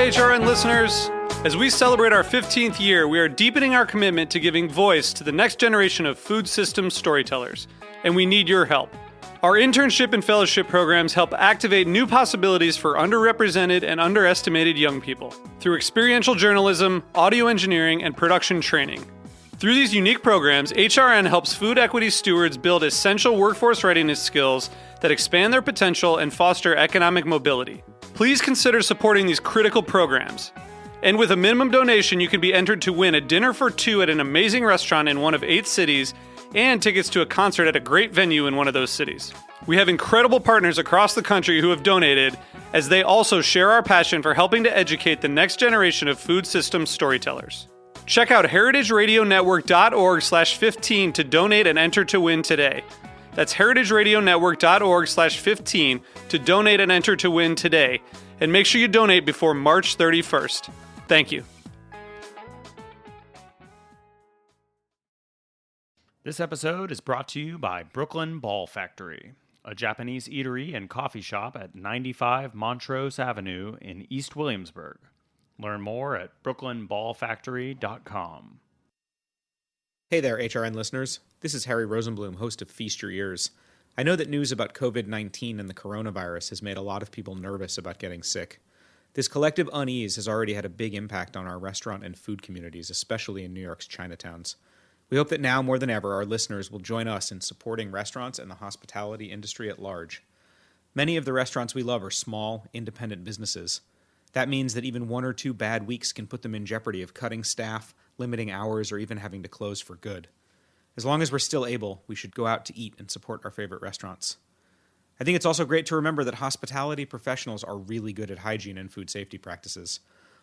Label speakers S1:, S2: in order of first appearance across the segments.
S1: HRN listeners. As we celebrate our 15th year, we are deepening our commitment to giving voice to the next generation of food systems storytellers, and we need your help. Our internship and fellowship programs help activate new possibilities for underrepresented and underestimated young people through experiential journalism, audio engineering, and production training. Through these unique programs, HRN helps food equity stewards build essential workforce readiness skills that expand their potential and foster economic mobility. Please consider supporting these critical programs. And with a minimum donation, you can be entered to win a dinner for two at an amazing restaurant in one of 8 cities and tickets to a concert at a great venue in one of those cities. We have incredible partners across the country who have donated, as they also share our passion for helping to educate the next generation of food systems storytellers. Check out heritageradionetwork.org/15 to donate and enter to win today. That's heritageradionetwork.org/15 to donate and enter to win today. And make sure you donate before March 31st. Thank you.
S2: This episode is brought to you by Brooklyn Ball Factory, a Japanese eatery and coffee shop at 95 Montrose Avenue in East Williamsburg. Learn more at brooklynballfactory.com.
S3: Hey there, HRN listeners. This is Harry Rosenblum, host of Feast Your Ears. I know that news about COVID-19 and the coronavirus has made a lot of people nervous about getting sick. This collective unease has already had a big impact on our restaurant and food communities, especially in New York's Chinatowns. We hope that now more than ever, our listeners will join us in supporting restaurants and the hospitality industry at large. Many of the restaurants we love are small, independent businesses. That means that even 1 or 2 bad weeks can put them in jeopardy of cutting staff, limiting hours, or even having to close for good. As long as we're still able, we should go out to eat and support our favorite restaurants. I think it's also great to remember that hospitality professionals are really good at hygiene and food safety practices.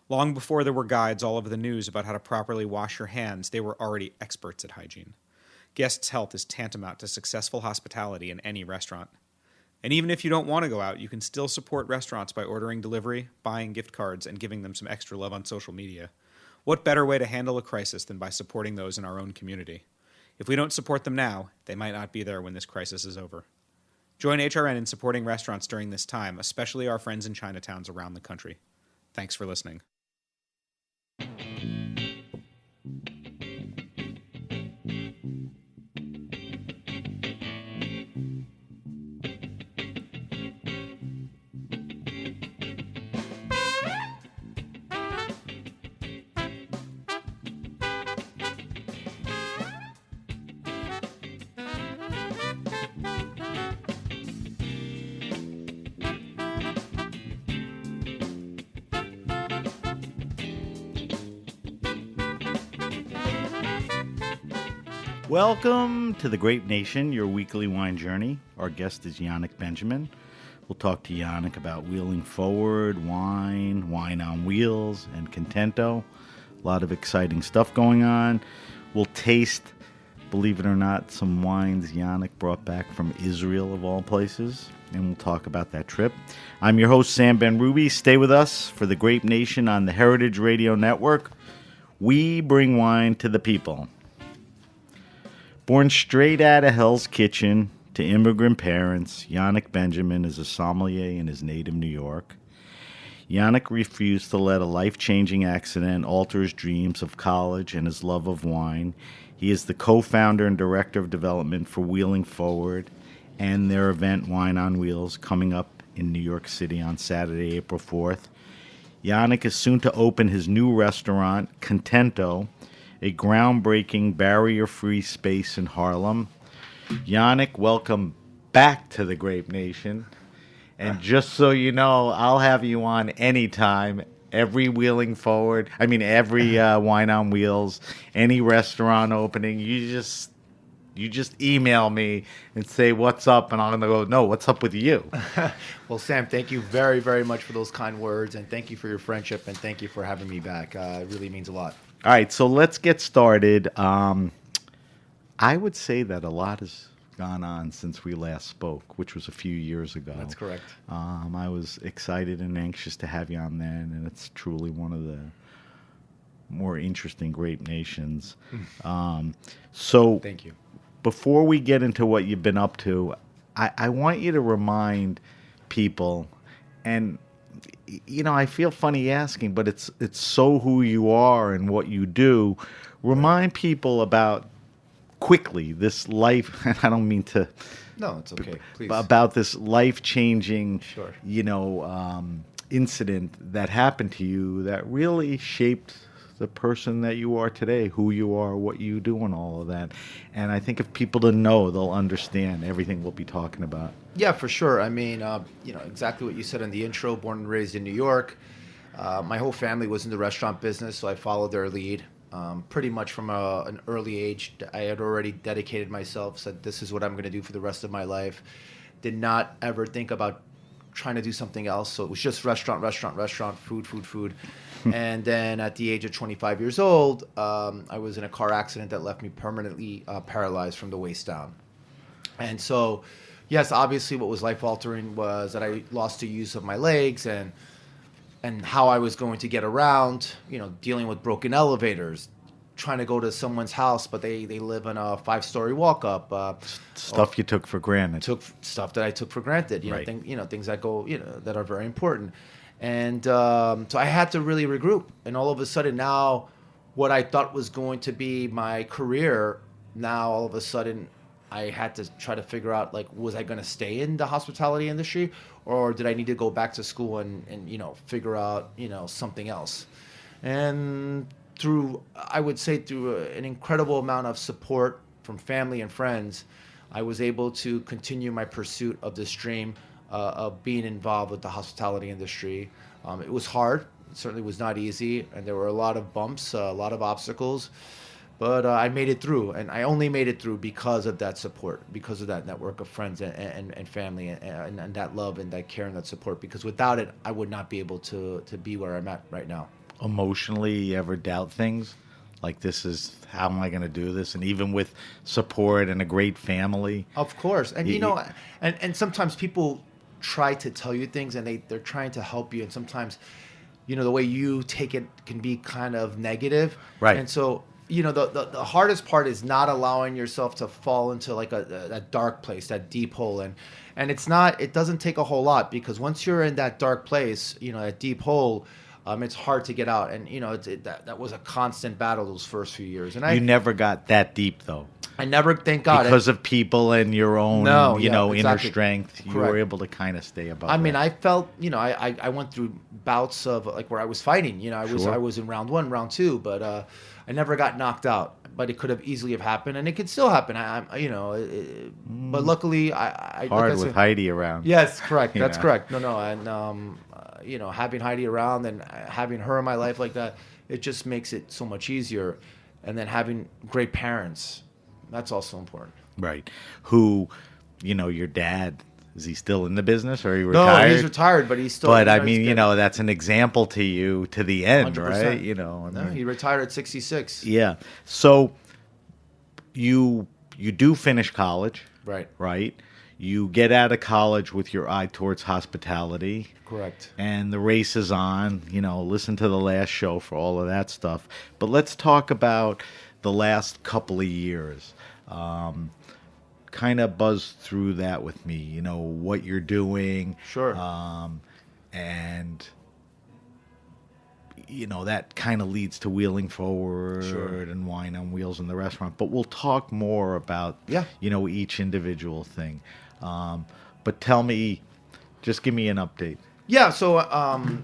S3: Long before there were guides all over the news about how to properly wash your hands, they were already experts at hygiene. Guests' health is tantamount to successful hospitality in any restaurant. And even if you don't want to go out, you can still support restaurants by ordering delivery, buying gift cards, and giving them some extra love on social media. What better way to handle a crisis than by supporting those in our own community? If we don't support them now, they might not be there when this crisis is over. Join HRN in supporting restaurants during this time, especially our friends in Chinatowns around the country. Thanks for listening.
S4: Welcome to the Grape Nation, your weekly wine journey. Our guest is Yannick Benjamin. We'll talk to Yannick about wheeling forward, wine on wheels, and Contento. A lot of exciting stuff going on. We'll taste, believe it or not, some wines Yannick brought back from Israel, of all places, and we'll talk about that trip. I'm your host, Sam Ben-Ruby. Stay with us for the Grape Nation on the Heritage Radio Network. We bring wine to the people. Born straight out of Hell's Kitchen to immigrant parents, Yannick Benjamin is a sommelier in his native New York. Yannick refused to let a life-changing accident alter his dreams of college and his love of wine. He is the co-founder and director of development for Wheeling Forward and their event Wine on Wheels coming up in New York City on Saturday, April 4th. Yannick is soon to open his new restaurant, Contento, a groundbreaking barrier-free space in Harlem. Yannick, welcome back to the Grape Nation. And just so you know, I'll have you on anytime, every Wheeling Forward, every Wine on Wheels, any restaurant opening. You just email me and say, what's up? And I'm going to go, no, what's up with you?
S5: Well, Sam, thank you very, very much for those kind words. And thank you for your friendship. And thank you for having me back. It really means a lot.
S4: All right, so let's get started. I would say that a lot has gone on since we last spoke, which was a few years ago.
S5: That's correct.
S4: I was excited and anxious to have you on then, and it's truly one of the more interesting Grape Nations. So
S5: thank you.
S4: Before we get into what you've been up to, I want you to remind people, and I feel funny asking, but it's so who you are and what you do. Remind people about quickly this life, and I don't mean to,
S5: No, it's okay. Please.
S4: about this life-changing,
S5: Sure.
S4: incident that happened to you that really shaped the person that you are today, who you are, what you do, and all of that. And I think if people don't know, they'll understand everything we'll be talking about.
S5: Yeah, for sure. I mean, exactly what you said in the intro. Born and raised in New York. My whole family was in the restaurant business, so I followed their lead. Pretty much from an early age, I had already dedicated myself, said this is what I'm going to do for the rest of my life. Did not ever think about trying to do something else. So it was just restaurant, food. And then at the age of 25 years old, I was in a car accident that left me permanently paralyzed from the waist down. And so, yes, obviously what was life-altering was that I lost the use of my legs and how I was going to get around, dealing with broken elevators, trying to go to someone's house, but they live in a 5-story walk-up.
S4: Stuff you took for granted.
S5: Took stuff that I took for granted,
S4: Right.
S5: Things that go, that are very important. And so I had to really regroup. And all of a sudden now, what I thought was going to be my career, now all of a sudden I had to try to figure out, was I going to stay in the hospitality industry, or did I need to go back to school and figure out, something else? And through an incredible amount of support from family and friends, I was able to continue my pursuit of this dream of being involved with the hospitality industry. It was hard. It certainly was not easy, and there were a lot of bumps, a lot of obstacles. But I made it through, and I only made it through because of that support, because of that network of friends and family and that love and that care and that support. Because without it, I would not be able to be where I'm at right now.
S4: Emotionally, you ever doubt things? Like, this is, how am I going to do this? And even with support and a great family.
S5: Of course. And, and sometimes people try to tell you things, and they're trying to help you. And sometimes, the way you take it can be kind of negative.
S4: Right.
S5: And so, the hardest part is not allowing yourself to fall into that dark place, that deep hole. And it doesn't take a whole lot, because once you're in that dark place, that deep hole, it's hard to get out. And, that was a constant battle those first few years. And
S4: You never got that deep, though.
S5: I never, thank God.
S4: Because of people and your own, inner
S5: exactly.
S4: strength, you
S5: Correct.
S4: were able to kind of stay above
S5: I mean,
S4: that.
S5: I felt, I went through bouts of where I was fighting. I
S4: Sure.
S5: was in round 1, round 2, but I never got knocked out. But it could have easily have happened, and it could still happen. But luckily, I
S4: Hard
S5: like I
S4: with
S5: said-
S4: Heidi around.
S5: Yes, correct. That's
S4: Yeah.
S5: correct. No, and having Heidi around and having her in my life like that, it just makes it so much easier. And then having great parents, that's also important.
S4: Right. Who, your dad, is he still in the business, or are you retired?
S5: No, he's retired, but he's still.
S4: But I mean, that's an example to you to the end,
S5: 100%.
S4: right?
S5: No, he retired at 66.
S4: Yeah. So you do finish college,
S5: Right.
S4: right? You get out of college with your eye towards hospitality.
S5: Correct.
S4: And the race is on. Listen to the last show for all of that stuff. But let's talk about the last couple of years. Kind of buzz through that with me, what you're doing.
S5: Sure.
S4: And, that kind of leads to Wheeling Forward
S5: Sure.
S4: and Wine on Wheels in the restaurant. But we'll talk more about, each individual thing. But tell me, just give me an update.
S5: Yeah, so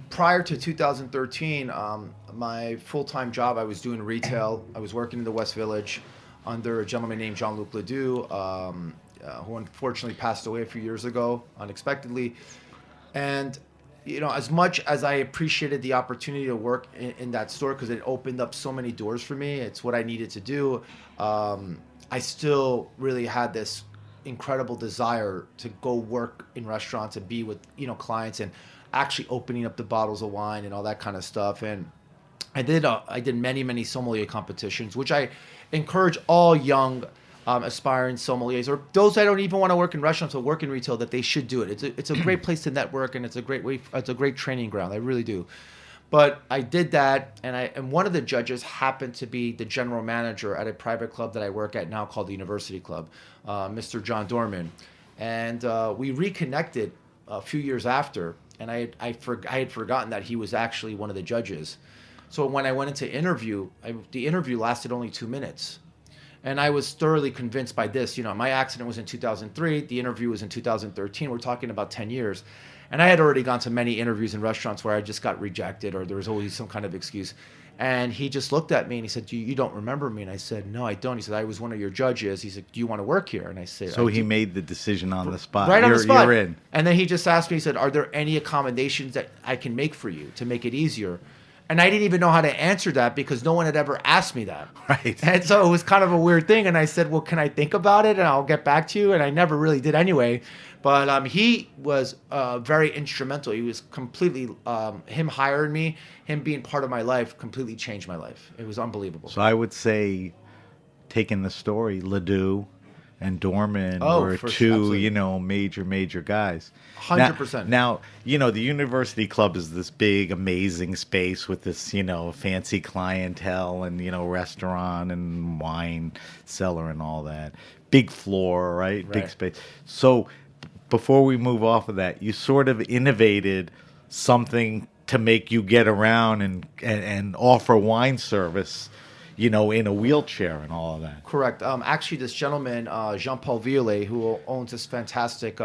S5: prior to 2013, my full-time job, I was doing retail. I was working in the West Village under a gentleman named Jean-Luc Ledoux, who unfortunately passed away a few years ago, unexpectedly. And, as much as I appreciated the opportunity to work in that store, because it opened up so many doors for me, it's what I needed to do, I still really had this incredible desire to go work in restaurants and be with clients and actually opening up the bottles of wine and all that kind of stuff. And I did many sommelier competitions, which I encourage all young aspiring sommeliers, or those that don't even want to work in restaurants or work in retail, that they should do it. It's a great place to network, and it's a great training ground. I really do. But I did that, and one of the judges happened to be the general manager at a private club that I work at now called the University Club, Mr. John Dorman. And we reconnected a few years after, and I had forgotten that he was actually one of the judges. So when I went into interview, the interview lasted only 2 minutes. And I was thoroughly convinced by this. My accident was in 2003. The interview was in 2013. We're talking about 10 years. And I had already gone to many interviews in restaurants where I just got rejected or there was always some kind of excuse. And he just looked at me and he said, you don't remember me? And I said, no, I don't. He said, I was one of your judges. He said, do you want to work here? And I said,
S4: So he made the decision on the spot.
S5: Right on the spot.
S4: You're in.
S5: And then he just asked me, he said, are there any accommodations that I can make for you to make it easier? And I didn't even know how to answer that because no one had ever asked me that.
S4: Right.
S5: And so it was kind of a weird thing. And I said, well, can I think about it and I'll get back to you? And I never really did anyway. But he was very instrumental. He was completely, him hiring me, him being part of my life completely changed my life. It was unbelievable.
S4: So I would say, taking the story, Ledoux and Dorman were two,
S5: absolutely.
S4: major guys.
S5: 100%.
S4: Now, the University Club is this big, amazing space with this, fancy clientele and, restaurant and wine cellar and all that. Big floor, right? Big space. So before we move off of that, you sort of innovated something to make you get around and offer wine service, in a wheelchair and all of that.
S5: Correct. Actually, this gentleman, Jean-Paul Violet, who owns this fantastic,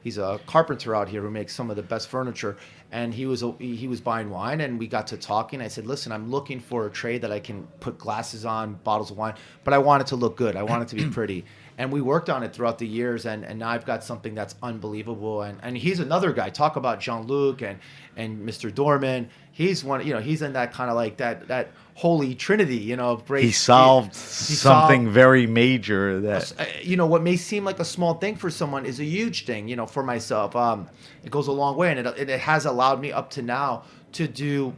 S5: he's a carpenter out here who makes some of the best furniture, and he was buying wine, and we got to talking. I said, listen, I'm looking for a tray that I can put glasses on, bottles of wine, but I want it to look good. I want it to be pretty. And we worked on it throughout the years, and now I've got something that's unbelievable. And he's another guy. Talk about Jean-Luc and Mr. Dorman. He's one. He's in that kind of like that holy trinity.
S4: He solved something very major that
S5: what may seem like a small thing for someone is a huge thing. For myself, it goes a long way, and it has allowed me up to now to do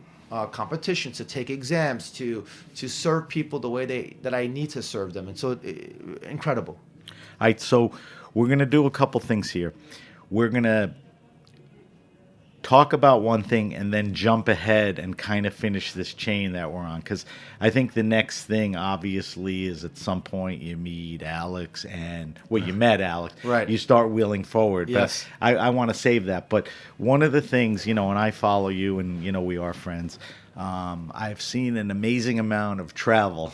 S5: competitions, to take exams, to serve people the way that I need to serve them, and so incredible.
S4: All right, so we're going to do a couple things here. We're going to talk about one thing and then jump ahead and kind of finish this chain that we're on, because I think the next thing, obviously, is at some point you meet Alex you met Alex.
S5: Right.
S4: You start wheeling forward.
S5: Yes.
S4: But I want to save that. But one of the things, and I follow you and, we are friends, I've seen an amazing amount of travel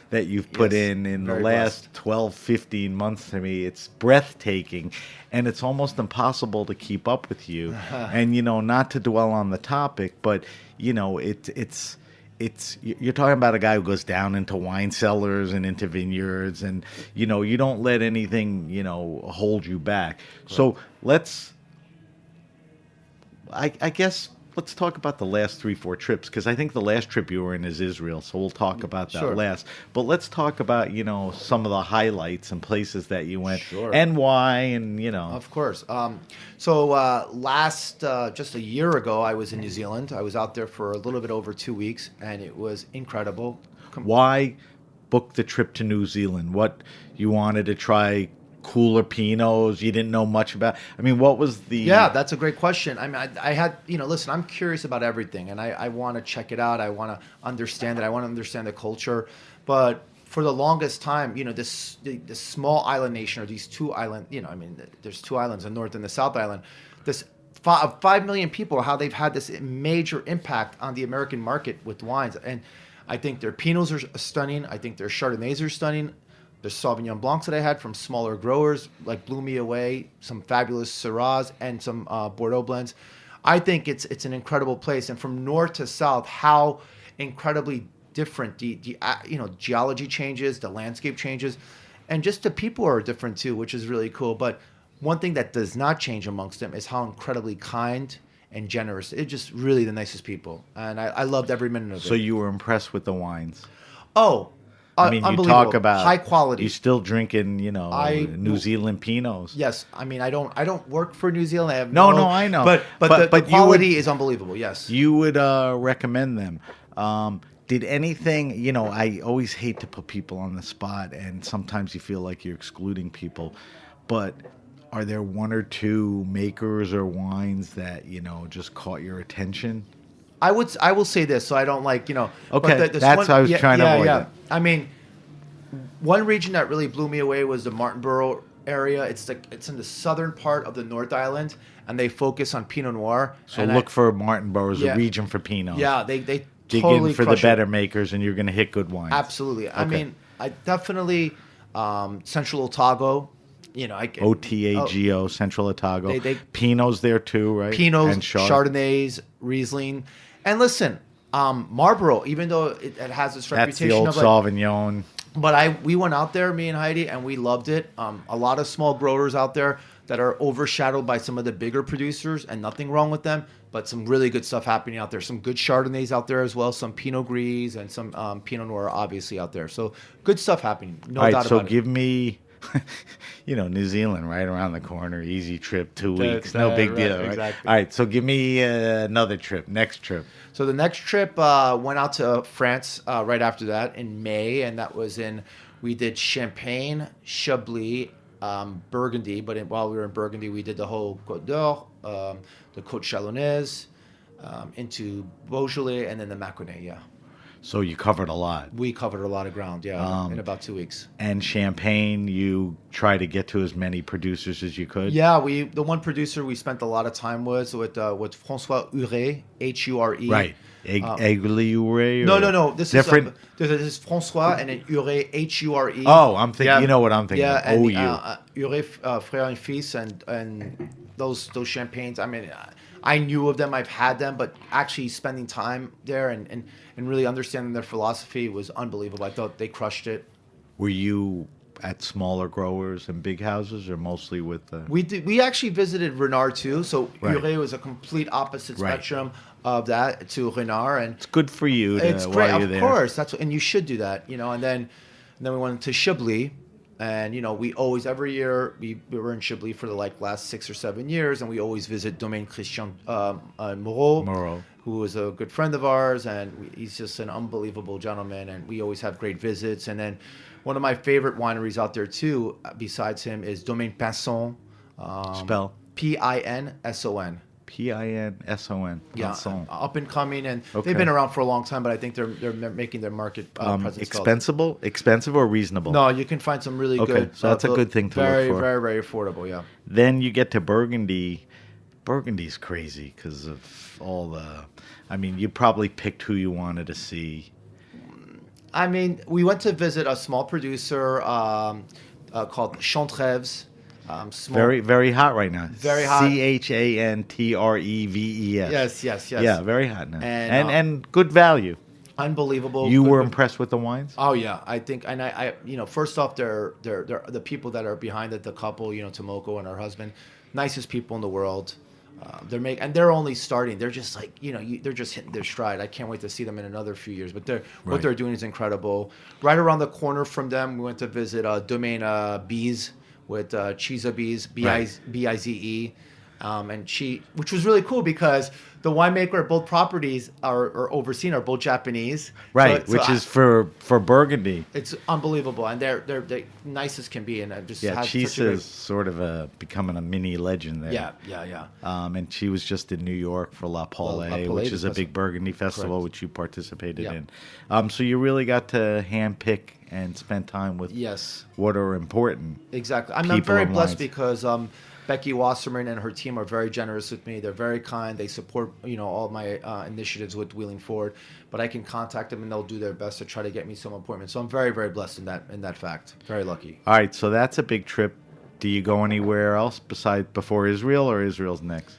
S4: that you've put in the last 12, 15 months to me. It's breathtaking, and it's almost impossible to keep up with you. And, not to dwell on the topic, but, it's you're talking about a guy who goes down into wine cellars and into vineyards, and, you don't let anything, hold you back. Right. So I guess let's talk about the last 3-4 trips, because I think the last trip you were in is Israel, so we'll talk about that last. But let's talk about, some of the highlights and places that you went and why, and,
S5: Of course. So last, just a year ago, I was in New Zealand. I was out there for a little bit over 2 weeks, and it was incredible.
S4: Why book the trip to New Zealand? What, you wanted to try cooler Pinots you didn't know much about? I mean, what was the...
S5: Yeah, that's a great question. I mean, I had, listen, I'm curious about everything, and I want to check it out. I want to understand it. I want to understand the culture. But for the longest time, this small island nation, or these two island, there's two islands, the North and the South Island, this 5 million people, how they've had this major impact on the American market with wines. And I think their Pinots are stunning. I think their Chardonnays are stunning. The Sauvignon Blancs that I had from smaller growers like blew me away. Some fabulous Syrahs and some Bordeaux blends. I think it's an incredible place. And from north to south, how incredibly different the geology changes, the landscape changes, and just the people are different too, which is really cool. But one thing that does not change amongst them is how incredibly kind and generous. It's just really the nicest people, and I loved every minute of it.
S4: So you were impressed with the wines?
S5: Oh.
S4: I mean, you talk about
S5: high quality.
S4: You're still drinking, New Zealand Pinots.
S5: Yes, I mean, I don't work for New Zealand. I have
S4: no, I know.
S5: But the quality is unbelievable. Yes,
S4: you would recommend them. Did anything? I always hate to put people on the spot, and sometimes you feel like you're excluding people. But are there one or two makers or wines that just caught your attention?
S5: I will say this, so I don't
S4: Okay,
S5: but
S4: that's what I was trying to avoid.
S5: Yeah. I mean, one region that really blew me away was the Martinborough area. It's in the southern part of the North Island, and they focus on Pinot Noir.
S4: So
S5: and
S4: look for Martinborough as
S5: Yeah.
S4: a region for Pinot.
S5: Yeah, they
S4: Dig
S5: totally
S4: in for the
S5: crush it.
S4: better makers, and you're going to hit good wines.
S5: Absolutely. I
S4: Okay.
S5: mean, I definitely Central Otago. You know,
S4: OTAGO, Central Otago.
S5: They-
S4: Pinot's there too, right?
S5: Pinots,
S4: And
S5: Chardonnays, Riesling, and listen, Marlborough. Even though it has this
S4: That's the
S5: reputation
S4: old
S5: of like,
S4: Sauvignon.
S5: but we went out there, me and Heidi, and we loved it. A lot of small growers out there that are overshadowed by some of the bigger producers, and nothing wrong with them, but some really good stuff happening out there. Some good Chardonnays out there as well, some Pinot Gris, and some Pinot Noir obviously out there. So good stuff happening, no
S4: All right,
S5: doubt
S4: so
S5: about it.
S4: give me, New Zealand right around the corner, easy trip, 2 weeks, no
S5: Right,
S4: big deal, right?
S5: exactly.
S4: All right, so give me another trip, next trip.
S5: So the next trip went out to France right after that in May, and that was we did Champagne, Chablis, Burgundy, but while we were in Burgundy, we did the whole Côte d'Or, the Côte Chalonnaise, into Beaujolais, and then the Mâconnais, yeah.
S4: So you covered a lot.
S5: We covered a lot of ground, yeah, in about 2 weeks.
S4: And Champagne, you try to get to as many producers as you could?
S5: Yeah, the one producer we spent a lot of time with François Huret, Hure.
S4: Right. Aiguille?
S5: No. This
S4: different.
S5: This is François and then Huret, Hure.
S4: Oh, I'm thinking. You know what I'm thinking.
S5: Yeah, and
S4: OU.
S5: Huret, Frère and Fils, and those champagnes. I mean, I knew of them. I've had them, but actually spending time there and really understanding their philosophy was unbelievable. I thought they crushed it.
S4: Were you at smaller growers and big houses, or mostly with?
S5: We actually visited Renard too. So
S4: Right.
S5: Huret was a complete opposite
S4: Right.
S5: spectrum of that to Renard, and
S4: It's good for you.
S5: it's great.
S4: While you're
S5: Of
S4: there.
S5: course, and you should do that. And then we went to Chablis, and we always every year we were in Chablis for the last 6 or 7 years, and we always visit Domaine Christian Moreau, who is a good friend of ours, and he's just an unbelievable gentleman, and we always have great visits. And then one of my favorite wineries out there too, besides him, is Domaine Pinson.
S4: Spell.
S5: Pinson.
S4: Pinson.
S5: Yeah,
S4: Pinson.
S5: up and coming, and
S4: Okay.
S5: they've been around for a long time, but I think they're making their market presence felt.
S4: Expensive or reasonable?
S5: No, you can find some really
S4: Okay,
S5: good.
S4: so that's a good thing to look
S5: very,
S4: for.
S5: Very, very affordable. Yeah.
S4: Then you get to Burgundy. Burgundy's crazy because of all the. I mean, you probably picked who you wanted to see.
S5: I mean, we went to visit a small producer called Chantrèves.
S4: Very, very hot right now.
S5: Very hot.
S4: Chantreves.
S5: Yes.
S4: Yeah, very hot now,
S5: And,
S4: and good value.
S5: Unbelievable.
S4: You
S5: Good-
S4: were impressed with the wines?
S5: Oh yeah, I think, and I first off, they're the people that are behind it, the couple, Tomoko and her husband, nicest people in the world. They're only starting. They're just they're just hitting their stride. I can't wait to see them in another few years. But what
S4: Right.
S5: they're doing is incredible. Right around the corner from them, we went to visit Domaine Bize with Chiza Bize, Bize, which was really cool because the winemaker at both properties are overseen are both Japanese.
S4: Right,
S5: So
S4: which is for Burgundy.
S5: it's unbelievable, and they're the nicest can be, and I just
S4: Yeah,
S5: had such a
S4: Chisa
S5: great-
S4: is sort of becoming a mini legend there.
S5: Yeah.
S4: And she was just in New York for La Palais,
S5: La Palais
S4: which is a
S5: Festival.
S4: big Burgundy festival,
S5: Correct.
S4: which you participated
S5: Yeah.
S4: in. So you really got to handpick and spend time with
S5: Yes.
S4: what are important.
S5: Exactly. I'm
S4: People
S5: very
S4: and
S5: blessed
S4: wines.
S5: because Becky Wasserman and her team are very generous with me. They're very kind. They support all my initiatives with Wheeling Forward. But I can contact them and they'll do their best to try to get me some appointments. So I'm very, very blessed in that fact. Very lucky.
S4: All right, so that's a big trip. Do you go anywhere else before Israel, or Israel's next?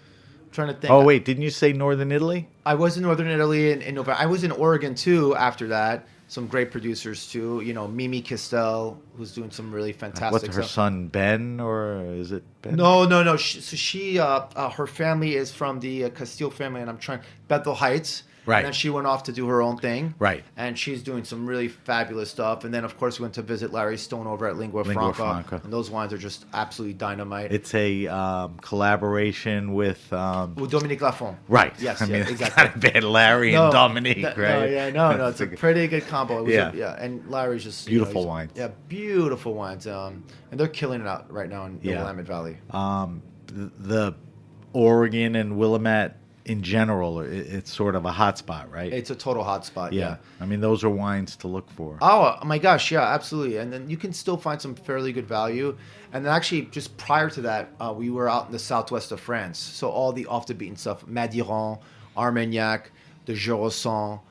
S5: I'm trying to think.
S4: Oh wait, didn't you say Northern Italy?
S5: I was in Northern Italy in November. I was in Oregon too after that. Some great producers too. Mimi Kistel, who's doing some really fantastic
S4: What's her
S5: stuff.
S4: son Ben, or is it Ben?
S5: No. Her family is from the Castile family, and Bethel Heights.
S4: Right.
S5: And then she went off to do her own thing.
S4: Right.
S5: And she's doing some really fabulous stuff. And then, of course, we went to visit Larry Stone over at Lingua Franca. And those wines are just absolutely dynamite.
S4: It's a collaboration with.
S5: With Dominique Lafont.
S4: Right.
S5: Yes,
S4: I mean,
S5: exactly.
S4: it's kind of bad. Larry and Dominique, right?
S5: No. It's a pretty good combo. It was
S4: Yeah.
S5: And Larry's just
S4: Beautiful wines.
S5: Yeah, beautiful wines. And they're killing it out right now in the Willamette Valley.
S4: The Oregon and Willamette in general, it's sort of a hot spot, right?
S5: It's a total hotspot.
S4: yeah. I mean, those are wines to look for.
S5: Oh my gosh, yeah, absolutely. And then you can still find some fairly good value. And then actually, just prior to that, we were out in the southwest of France. So all the off the beaten stuff: Madiran, Armagnac, the Jurançon,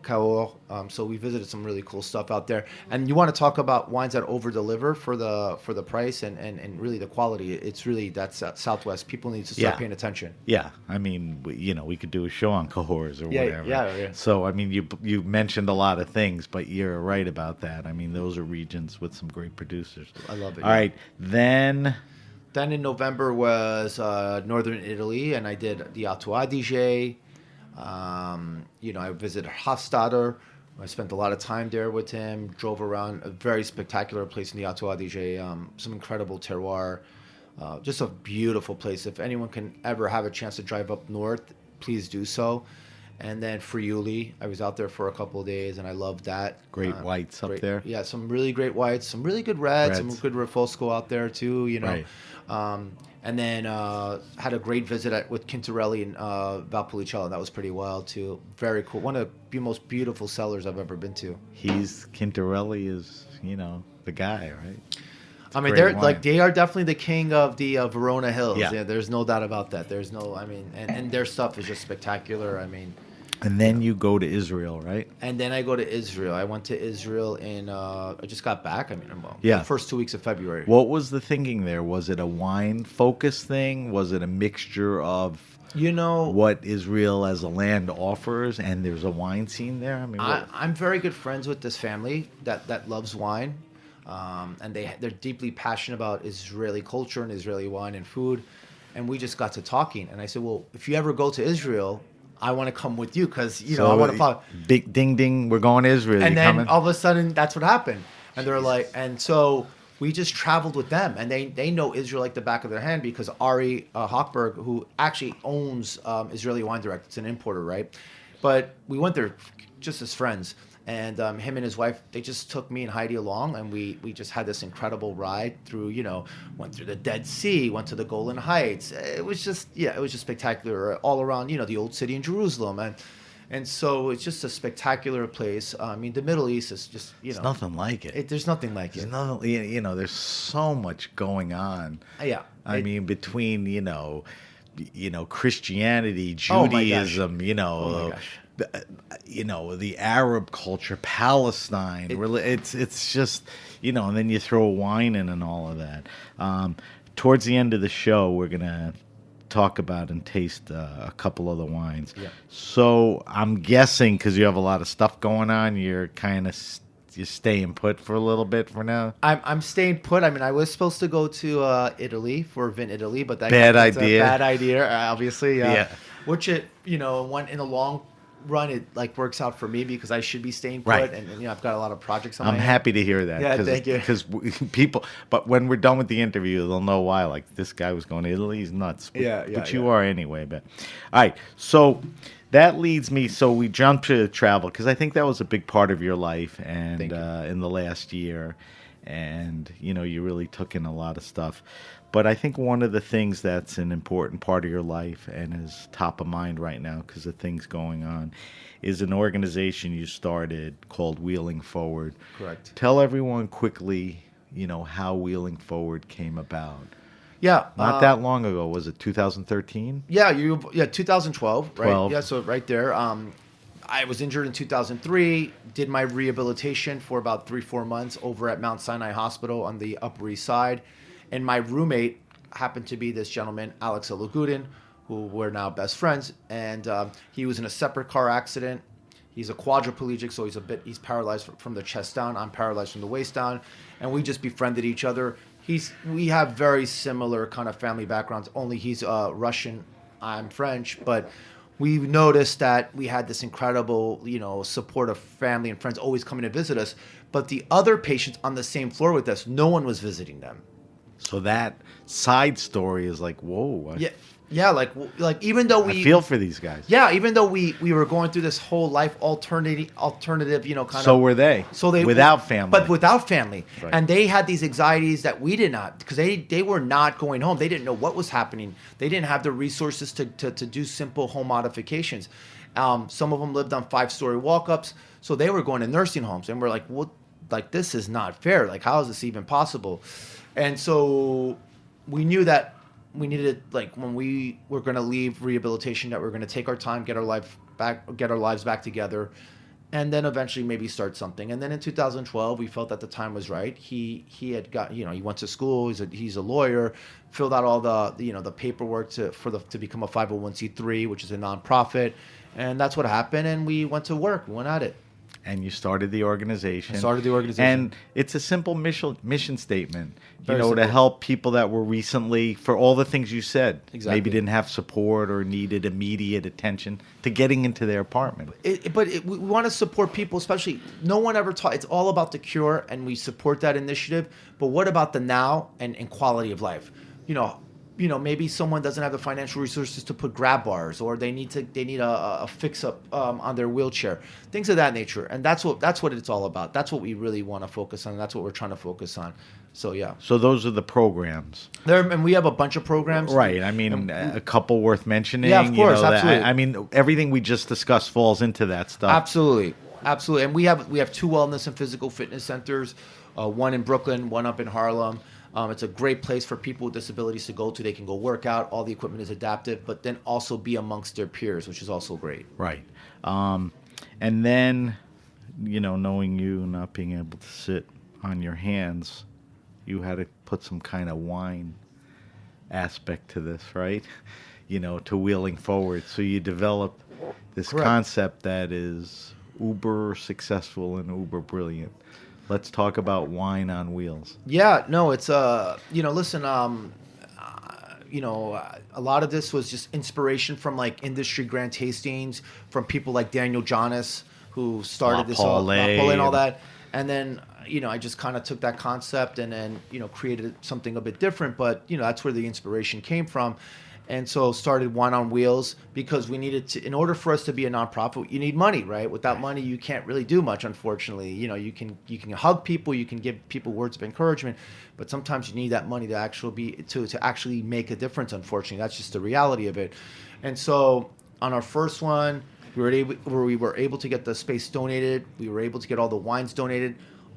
S5: Cahors. So we visited some really cool stuff out there. And you want to talk about wines that over deliver for the price and really the quality. It's really that's Southwest. People need to start paying attention.
S4: Yeah, I mean, we could do a show on Cahors or
S5: Yeah,
S4: whatever.
S5: yeah.
S4: So, I mean, you mentioned a lot of things, but you're right about that. I mean, those are regions with some great producers.
S5: I love it.
S4: All right, then
S5: Then in November was Northern Italy, and I did the Alto Adige. I visited Hofstadter. I spent a lot of time there with him. Drove around a very spectacular place in the Alto Adige. Some incredible terroir. Just a beautiful place. If anyone can ever have a chance to drive up north, please do so. And then Friuli, I was out there for a couple of days, and I loved that.
S4: great whites up there.
S5: Yeah, some really great whites, some really good reds. Some good Refosco out there too.
S4: Right.
S5: And then had a great visit with Quintarelli in Valpolicella. That was pretty wild too. Very cool. One of the most beautiful cellars I've ever been to.
S4: Quintarelli is, the guy, right?
S5: I mean, they are definitely the king of the Verona Hills. Yeah, there's no doubt about that. And their stuff is just spectacular. I mean.
S4: And then you go to Israel, right?
S5: And then I go to Israel. I went to Israel I just got back. The first 2 weeks of February.
S4: What was the thinking there? Was it a wine-focused thing? Was it a mixture of what Israel as a land offers, and there's a wine scene there? I mean,
S5: I'm very good friends with this family that loves wine, and they're deeply passionate about Israeli culture and Israeli wine and food. And we just got to talking, and I said, well, if you ever go to Israel, I want to come with you because I want to follow.
S4: Big ding ding, we're going to Israel.
S5: And then all of a sudden, that's what happened. And they're like, and so we just traveled with them, and they know Israel like the back of their hand because Ari Hochberg, who actually owns Israeli Wine Direct, it's an importer, right? But we went there just as friends. And him and his wife, they just took me and Heidi along, and we just had this incredible ride through, went through the Dead Sea, went to the Golan Heights. It was just spectacular all around, the old city in Jerusalem. And so it's just a spectacular place. I mean, the Middle East is just,
S4: There's nothing like it.
S5: There's nothing like it.
S4: There's nothing, there's so much going on.
S5: Yeah.
S4: I mean, between, Christianity, Judaism, the Arab culture, Palestine. It's just, and then you throw wine in and all of that. Towards the end of the show, we're going to talk about and taste a couple of the wines. Yeah. So I'm guessing because you have a lot of stuff going on, you're kind of you're staying put for a little bit for now.
S5: I'm staying put. I mean, I was supposed to go to Italy for Vin Italy, but that's
S4: bad
S5: idea, obviously. Yeah. Which went in the long run, it works out for me because I should be staying put, right. And I've got a lot of projects on my hand.
S4: Happy to hear that.
S5: Yeah, thank you.
S4: Because people, but when we're done with the interview, they'll know why. Like, this guy was going to Italy, he's nuts. But you are anyway. But all right, so that leads me. So we jump to travel because I think that was a big part of your life, and in the last year, and you really took in a lot of stuff. But I think one of the things that's an important part of your life and is top of mind right now because of things going on is an organization you started called Wheeling Forward.
S5: Correct.
S4: Tell everyone quickly, how Wheeling Forward came about.
S5: Yeah.
S4: Not that long ago. Was it 2013?
S5: Yeah, 2012, right? 12. Yeah, so right there. I was injured in 2003, did my rehabilitation for about 3-4 months over at Mount Sinai Hospital on the Upper East Side. And my roommate happened to be this gentleman, Alex Elagudin, who we're now best friends. And he was in a separate car accident. He's a quadriplegic, so he's paralyzed from the chest down. I'm paralyzed from the waist down. And we just befriended each other. We have very similar kind of family backgrounds, only he's Russian, I'm French. But we noticed that we had this incredible, supportive family and friends always coming to visit us. But the other patients on the same floor with us, no one was visiting them.
S4: So that side story is like, whoa.
S5: Yeah. Yeah, like even though
S4: I feel for these guys.
S5: yeah, even though we were going through this whole life alternative, you know, kind
S4: So
S5: of.
S4: were they.
S5: So they
S4: without family.
S5: but without family,
S4: Right.
S5: and they had these anxieties that we did not, because they were not going home. They didn't know what was happening. They didn't have the resources to do simple home modifications. Some of them lived on 5-story walk-ups, so they were going to nursing homes, and we're like, what? Like, this is not fair. Like, how is this even possible? And so we knew that we needed, like, when we were going to leave rehabilitation, that we're going to take our time, get our lives back together, and then eventually maybe start something. And then in 2012, we felt that the time was right. He had got, you know, he went to school. He's a lawyer, filled out all the paperwork to become a 501c3, which is a nonprofit, and that's what happened. And we went to work. We went at it.
S4: And you started the organization.
S5: And
S4: it's a simple mission statement,
S5: Very
S4: to
S5: simple.
S4: help people that were recently, for all the things you said,
S5: Exactly.
S4: maybe didn't have support or needed immediate attention to getting into their apartment.
S5: We want to support people, especially, no one ever taught. It's all about the cure, and we support that initiative. But what about the now and quality of life? You know, maybe someone doesn't have the financial resources to put grab bars, or they need a fix up on their wheelchair, things of that nature. And that's what it's all about. That's what we really want to focus on. And that's what we're trying to focus on. So yeah.
S4: So those are the programs.
S5: And we have a bunch of programs.
S4: Right. I mean, a couple worth mentioning.
S5: Yeah, of course, absolutely.
S4: I mean, everything we just discussed falls into that stuff.
S5: Absolutely. And we have 2 wellness and physical fitness centers, one in Brooklyn, one up in Harlem. It's a great place for people with disabilities to go to. They can go work out. All the equipment is adaptive, but then also be amongst their peers, which is also great.
S4: Right. And then, knowing you not being able to sit on your hands, you had to put some kind of wine aspect to this, right? To wheeling forward. So you develop this
S5: Correct.
S4: concept that is uber successful and uber brilliant. Let's talk about wine on wheels.
S5: Yeah, no, it's listen, a lot of this was just inspiration from like industry grand tastings, from people like Daniel Jonas, who started this all,
S4: Paulé
S5: and all that. And then, I just kind of took that concept and then, created something a bit different, but that's where the inspiration came from. And so started Wine on Wheels because we needed to, in order for us to be a nonprofit, you need money, right? Without money, you can't really do much, unfortunately. You can hug people, you can give people words of encouragement, but sometimes you need that money to actually make a difference, unfortunately. That's just the reality of it. And so on our first one, we were able to get the space donated. We were able to get all the wines donated.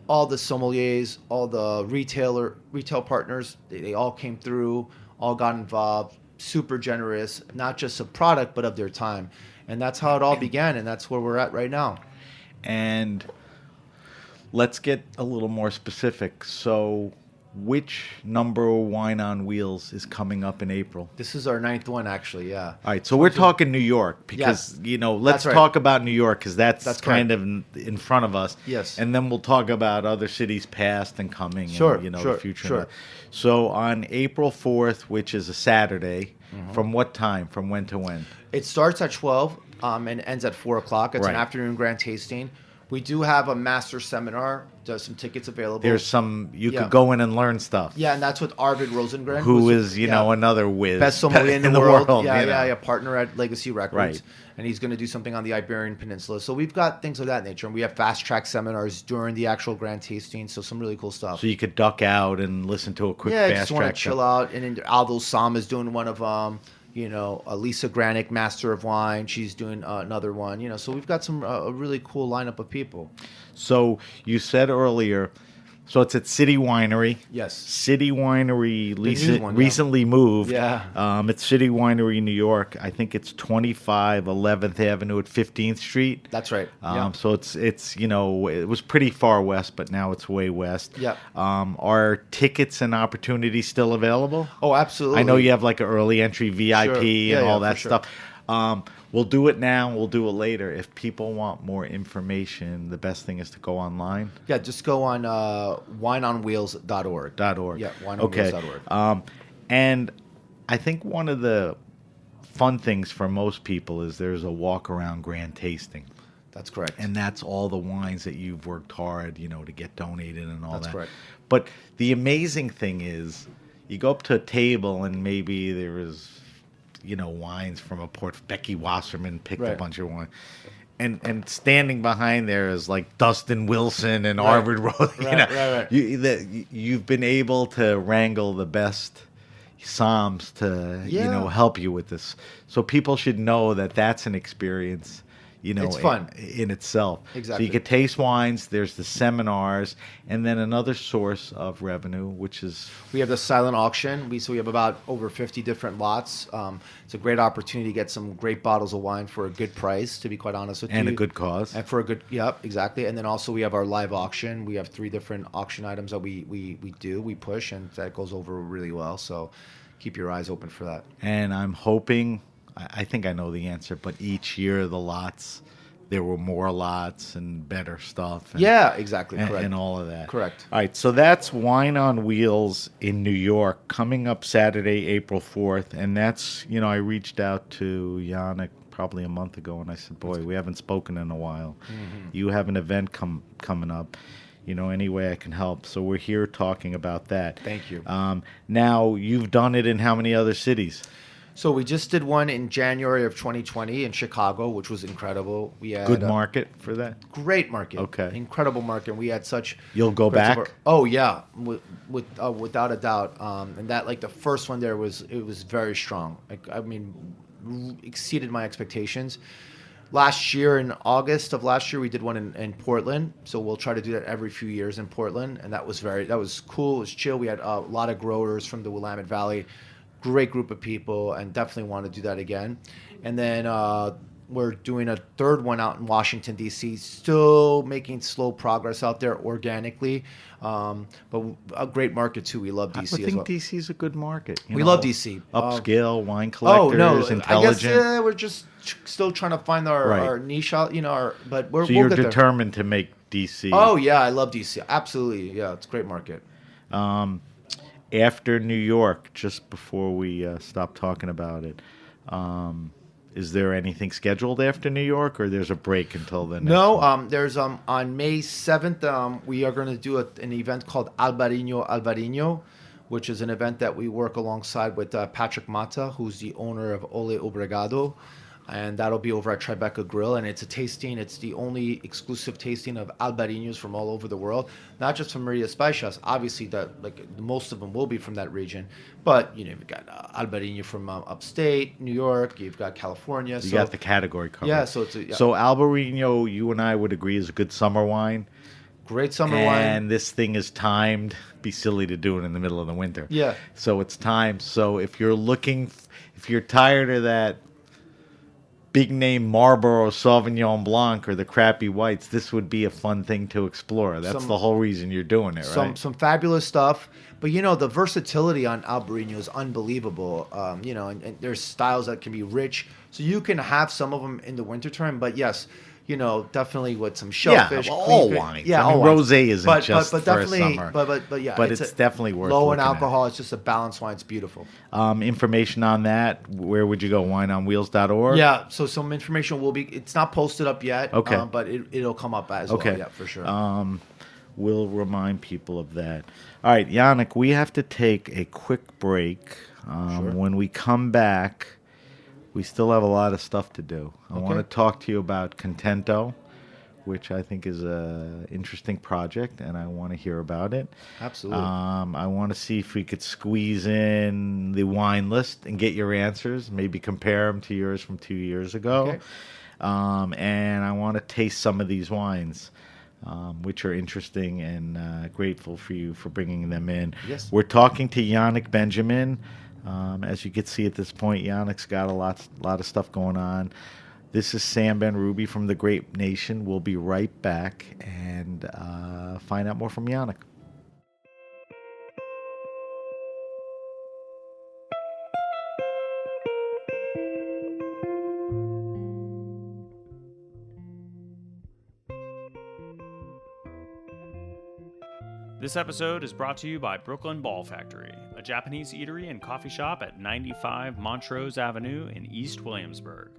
S5: All the sommeliers, all the retail partners, they all came through, all got involved. Super generous, not just of product, but of their time. And that's how it all began, and that's where we're at right now.
S4: And let's get a little more specific. So which number of Wine on Wheels is coming up in April?
S5: This is our 9th one, actually, yeah.
S4: All right, so we're talking New York because, let's
S5: That's right.
S4: talk about New York because that's kind
S5: correct.
S4: of in front of us.
S5: Yes.
S4: And then we'll talk about other cities past and coming
S5: Sure,
S4: and,
S5: sure,
S4: the future.
S5: sure.
S4: So on April 4th, which is a Saturday, from what time? From when to when?
S5: It starts at 12 and ends at 4 o'clock. It's
S4: Right.
S5: an afternoon grand tasting. We do have a master seminar. There's some tickets available.
S4: There's some, you
S5: Yeah.
S4: could go in and learn stuff.
S5: Yeah, and that's with Arvid Rosengren.
S4: Who is, another whiz.
S5: Best sommelier in the world.
S4: you know.
S5: Yeah, partner at Legacy Records.
S4: Right.
S5: And he's going to do something on the Iberian Peninsula. So we've got things of that nature. And we have fast track seminars during the actual grand tasting. So some really cool stuff.
S4: So you could duck out and listen to a quick
S5: Yeah,
S4: fast
S5: just want
S4: track.
S5: to chill out. And then Aldo Sam is doing one of them. Lisa Granick, Master of Wine. She's doing another one. So we've got some a really cool lineup of people.
S4: So you said earlier, so it's at City Winery.
S5: Yes.
S4: City Winery
S5: new one, yeah.
S4: recently moved.
S5: Yeah.
S4: It's City Winery, New York. I think it's 25 11th Avenue at 15th Street.
S5: That's right. Yeah.
S4: So it's it was pretty far west, but now it's way west.
S5: Yep.
S4: Are tickets and opportunities still available?
S5: Oh, absolutely.
S4: I know you have like an early entry VIP
S5: Sure. Yeah,
S4: and all
S5: yeah,
S4: that
S5: for sure.
S4: stuff. We'll do it now. We'll do it later. If people want more information, the best thing is to go online.
S5: Yeah, just go on wineonwheels.org.
S4: .org.
S5: Yeah, wineonwheels.org.
S4: And I think one of the fun things for most people is there's a walk around grand tasting.
S5: That's correct.
S4: And that's all the wines that you've worked hard, to get donated and all
S5: That's
S4: that.
S5: correct.
S4: But the amazing thing is you go up to a table and maybe there is wines from a port. Becky Wasserman picked a
S5: Right.
S4: bunch of wine. And standing behind there is like Dustin Wilson and Arvid Rose.
S5: Right.
S4: You've been able to wrangle the best somms to help you with this. So people should know that that's an experience.
S5: It's fun
S4: in itself.
S5: Exactly.
S4: So you could taste wines. There's the seminars, and then another source of revenue, which is
S5: we have the silent auction. We have about over 50 different lots. It's a great opportunity to get some great bottles of wine for a good price. To be quite honest with you,
S4: and a good cause.
S5: And for a good, exactly. And then also we have our live auction. We have 3 different auction items that we push, and that goes over really well. So keep your eyes open for that.
S4: And I'm hoping. I think I know the answer, but each year the lots, there were more lots and better stuff. And,
S5: yeah, exactly. Correct.
S4: And all of that.
S5: Correct.
S4: All right, so that's Wine on Wheels in New York, coming up Saturday, April 4th. And that's, I reached out to Yannick probably a month ago, and I said, boy, we haven't spoken in a while. Mm-hmm. You have an event coming up. Any way I can help. So we're here talking about that.
S5: Thank you.
S4: Now, you've done it in how many other cities?
S5: So we just did one in January of 2020 in Chicago, which was incredible. We had
S4: good market for that.
S5: Great market.
S4: Okay.
S5: Incredible market. We had such.
S4: You'll go back?
S5: Oh yeah, without a doubt. And that the first one there was very strong. Exceeded my expectations. Last year, in August of last year, we did one in Portland. So we'll try to do that every few years in Portland, and that was cool. It was chill. We had a lot of growers from the Willamette Valley. Great group of people, and definitely want to do that again. And then we're doing a third one out in Washington, D.C., still making slow progress out there organically, but a great market too. We love D.C.
S4: I think D.C. is a good market.
S5: We love D.C.
S4: Upscale, wine collectors, intelligent.
S5: I guess we're just still trying to find our niche out, but we'll
S4: you're
S5: get
S4: determined to make D.C.
S5: Oh, yeah, I love D.C. Absolutely. Yeah, it's a great market.
S4: After New York, just before we stop talking about it, is there anything scheduled after New York, or there's a break until the next one?
S5: There's on May 7th, we are going to do an event called Albarino, which is an event that we work alongside with Patrick Mata, who's the owner of Ole Obregado. And that'll be over at Tribeca Grill, and it's a tasting. It's the only exclusive tasting of Albariños from all over the world, not just from Maria Speichas. Obviously, most of them will be from that region, but you've got Albariño from upstate New York. You've got California.
S4: You got the category covered.
S5: Yeah, so
S4: so Albariño, you and I would agree, is a good summer wine.
S5: Great summer wine.
S4: And this thing is timed. Be silly to do it in the middle of the winter.
S5: Yeah.
S4: So it's timed. So if you're tired of that big name Marlboro Sauvignon Blanc or the crappy whites, this would be a fun thing to explore. That's the whole reason you're doing it, right?
S5: Some fabulous stuff. But the versatility on Albarino is unbelievable. And there's styles that can be rich. So you can have some of them in the wintertime, but yes, definitely with some shellfish.
S4: Yeah, all wines.
S5: Yeah,
S4: I mean, rosé isn't
S5: but
S4: just
S5: but
S4: for
S5: definitely,
S4: summer.
S5: But yeah,
S4: but it's definitely worth
S5: low in
S4: looking
S5: alcohol. It's just a balanced wine. It's beautiful.
S4: Information on that, where would you go? wineonwheels.org?
S5: Yeah, so some information will be. It's not posted up yet.
S4: Okay.
S5: But it'll come up as well. Yeah, for sure.
S4: We'll remind people of that. All right, Yannick, we have to take a quick break.
S5: Sure.
S4: When we come back, we still have a lot of stuff to do. I want to talk to you about Contento, which I think is an interesting project, and I want to hear about it.
S5: Absolutely.
S4: I want to see if we could squeeze in the wine list and get your answers, maybe compare them to yours from 2 years ago.
S5: Okay.
S4: And I want to taste some of these wines, which are interesting, and grateful for you for bringing them in.
S5: Yes.
S4: We're talking to Yannick Benjamin. As you can see at this point, Yannick's got a lot of stuff going on. This is Sam Ben Ruby from The Grape Nation. We'll be right back and find out more from Yannick.
S2: This episode is brought to you by Brooklyn Ball Factory, a Japanese eatery and coffee shop at 95 Montrose Avenue in East Williamsburg.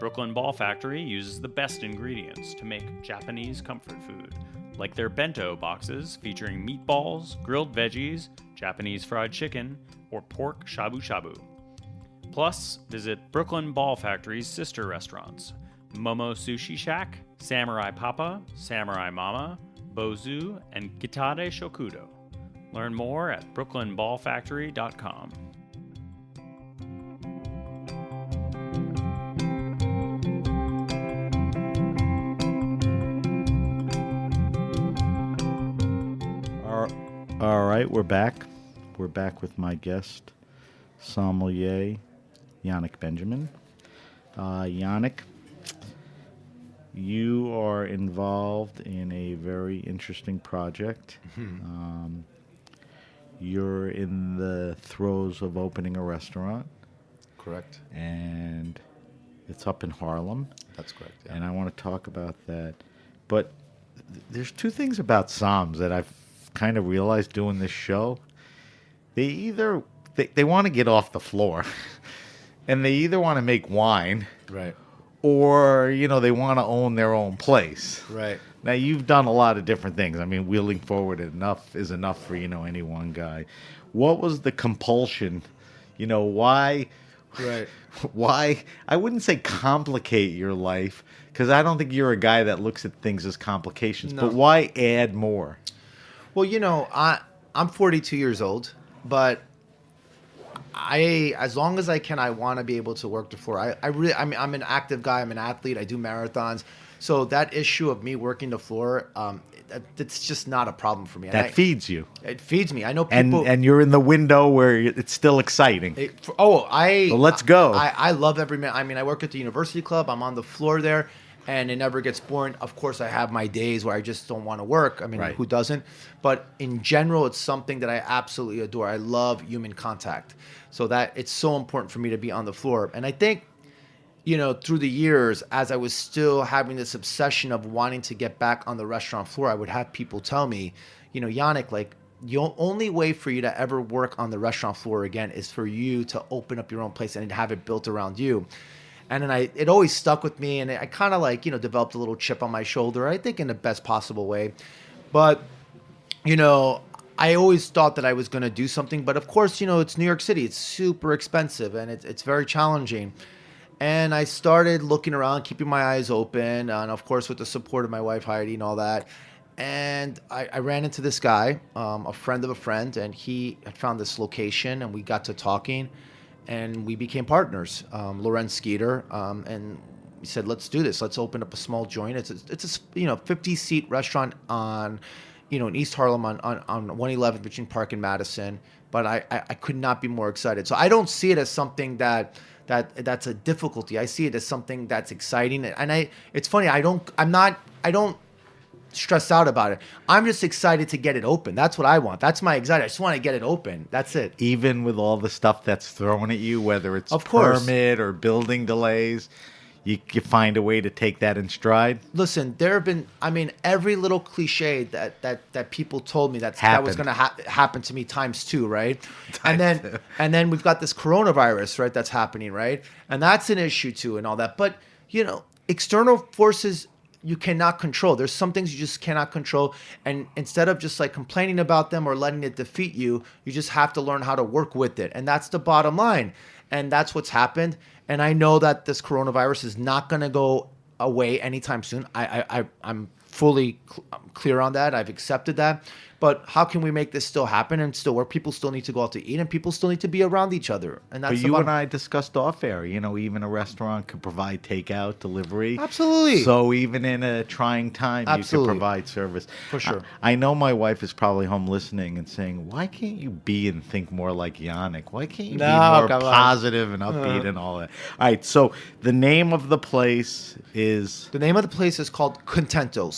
S2: Brooklyn Ball Factory uses the best ingredients to make Japanese comfort food, like their bento boxes featuring meatballs, grilled veggies, Japanese fried chicken, or pork shabu shabu. Plus, visit Brooklyn Ball Factory's sister restaurants, Momo Sushi Shack, Samurai Papa, Samurai Mama, Bozu, and Kitade Shokudo. Learn more at brooklynballfactory.com.
S4: All right, we're back. We're back with my guest, Sommelier Yannick Benjamin. Yannick, you are involved in a very interesting project. You're in the throes of opening a restaurant,
S5: Correct.
S4: and it's up in Harlem.
S5: That's correct. Yeah.
S4: And I want to talk about that. But there's two things about Soms that I've kind of realized doing this show. They either they want to get off the floor, and they either want to make wine,
S5: Right.
S4: or they want to own their own place.
S5: Right.
S4: Now you've done a lot of different things. I mean, wheeling forward is enough for any one guy. What was the compulsion? Why?
S5: Right.
S4: Why? I wouldn't say complicate your life, because I don't think you're a guy that looks at things as complications.
S5: No.
S4: But why add more?
S5: Well, I'm 42 years old, but as long as I can, I want to be able to work the floor. I'm an active guy. I'm an athlete. I do marathons. So that issue of me working the floor, it's just not a problem for me.
S4: That feeds you.
S5: It feeds me. I know people.
S4: And you're in the window where it's still exciting.
S5: So
S4: let's go.
S5: I love every minute. I mean, I work at the university club. I'm on the floor there, and it never gets boring. Of course, I have my days where I just don't want to work. I mean,
S4: Right.
S5: Who doesn't? But in general, it's something that I absolutely adore. I love human contact. So that it's so important for me to be on the floor. And I think, through the years, as I was still having this obsession of wanting to get back on the restaurant floor, I would have people tell me, Yannick, like, the only way for you to ever work on the restaurant floor again is for you to open up your own place and have it built around you. And then it always stuck with me, and I kind of developed a little chip on my shoulder, I think in the best possible way. But, I always thought that I was going to do something. But of course, it's New York City. It's super expensive, and it's very challenging. And I started looking around, keeping my eyes open, and of course with the support of my wife, Heidi, and all that. And I ran into this guy, a friend of a friend, and he had found this location, and we got to talking, and we became partners, Lorenz Skeeter, and we said, let's do this. Let's open up a small joint. It's a 50-seat restaurant on, in East Harlem on 111th between Park and Madison. But I could not be more excited. So I don't see it as something that's a difficulty. I see it as something that's exciting. And it's funny. I don't stress out about it. I'm just excited to get it open. That's what I want. That's my anxiety. I just want to get it open. That's it.
S4: Even with all the stuff that's thrown at you, whether it's
S5: Of course.
S4: permit or building delays, you find a way to take that in stride.
S5: Listen, there have been, every little cliche that people told me that was going to happen to me times two, right? And then we've got this coronavirus, right? That's happening, right? And that's an issue too, and all that. But external forces you cannot control. There's some things you just cannot control, and instead of just complaining about them or letting it defeat you, you just have to learn how to work with it, and that's the bottom line. And that's what's happened. And I know that this coronavirus is not going to go away anytime soon. I'm fully clear on that. I've accepted that. But how can we make this still happen and still work? People still need to go out to eat, and people still need to be around each other. And that's
S4: But you and I discussed off air, even a restaurant could provide takeout, delivery.
S5: Absolutely.
S4: So even in a trying time, you can provide service.
S5: For sure.
S4: I know my wife is probably home listening and saying, why can't you be and think more like Yannick? Why can't you be more positive and upbeat and all that? All right, so the name of the place is?
S5: The name of the place is called Contento,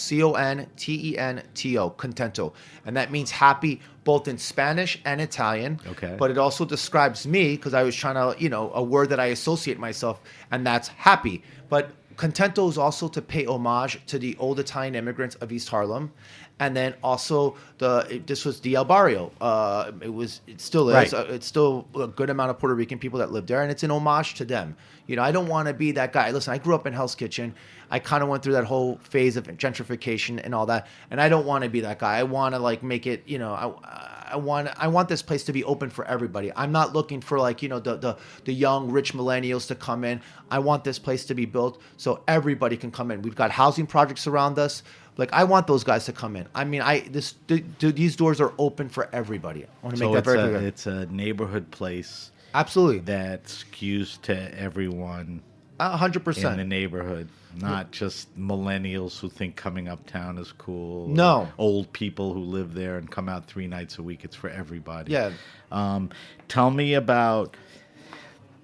S5: Contento, Contento. And that means happy, both in Spanish and Italian.
S4: Okay.
S5: But it also describes me, because I was trying to, a word that I associate myself, and that's happy. But Contento is also to pay homage to the old Italian immigrants of East Harlem. And then also this was the El Barrio. It still is.
S4: Right.
S5: It's still a good amount of Puerto Rican people that live there, and it's an homage to them. I don't want to be that guy. Listen, I grew up in Hell's Kitchen. I kind of went through that whole phase of gentrification and all that, and I don't want to be that guy. I want to make it. I want this place to be open for everybody. I'm not looking for like, the young rich millennials to come in. I want this place to be built so everybody can come in. We've got housing projects around us. Like, I want those guys to come in. I mean, these doors are open for everybody. I want to make that very clear.
S4: It's a neighborhood place.
S5: Absolutely.
S4: That skews to everyone
S5: 100%.
S4: in the neighborhood, not just millennials who think coming uptown is cool.
S5: No.
S4: Old people who live there and come out 3 nights a week. It's for everybody.
S5: Yeah.
S4: Tell me about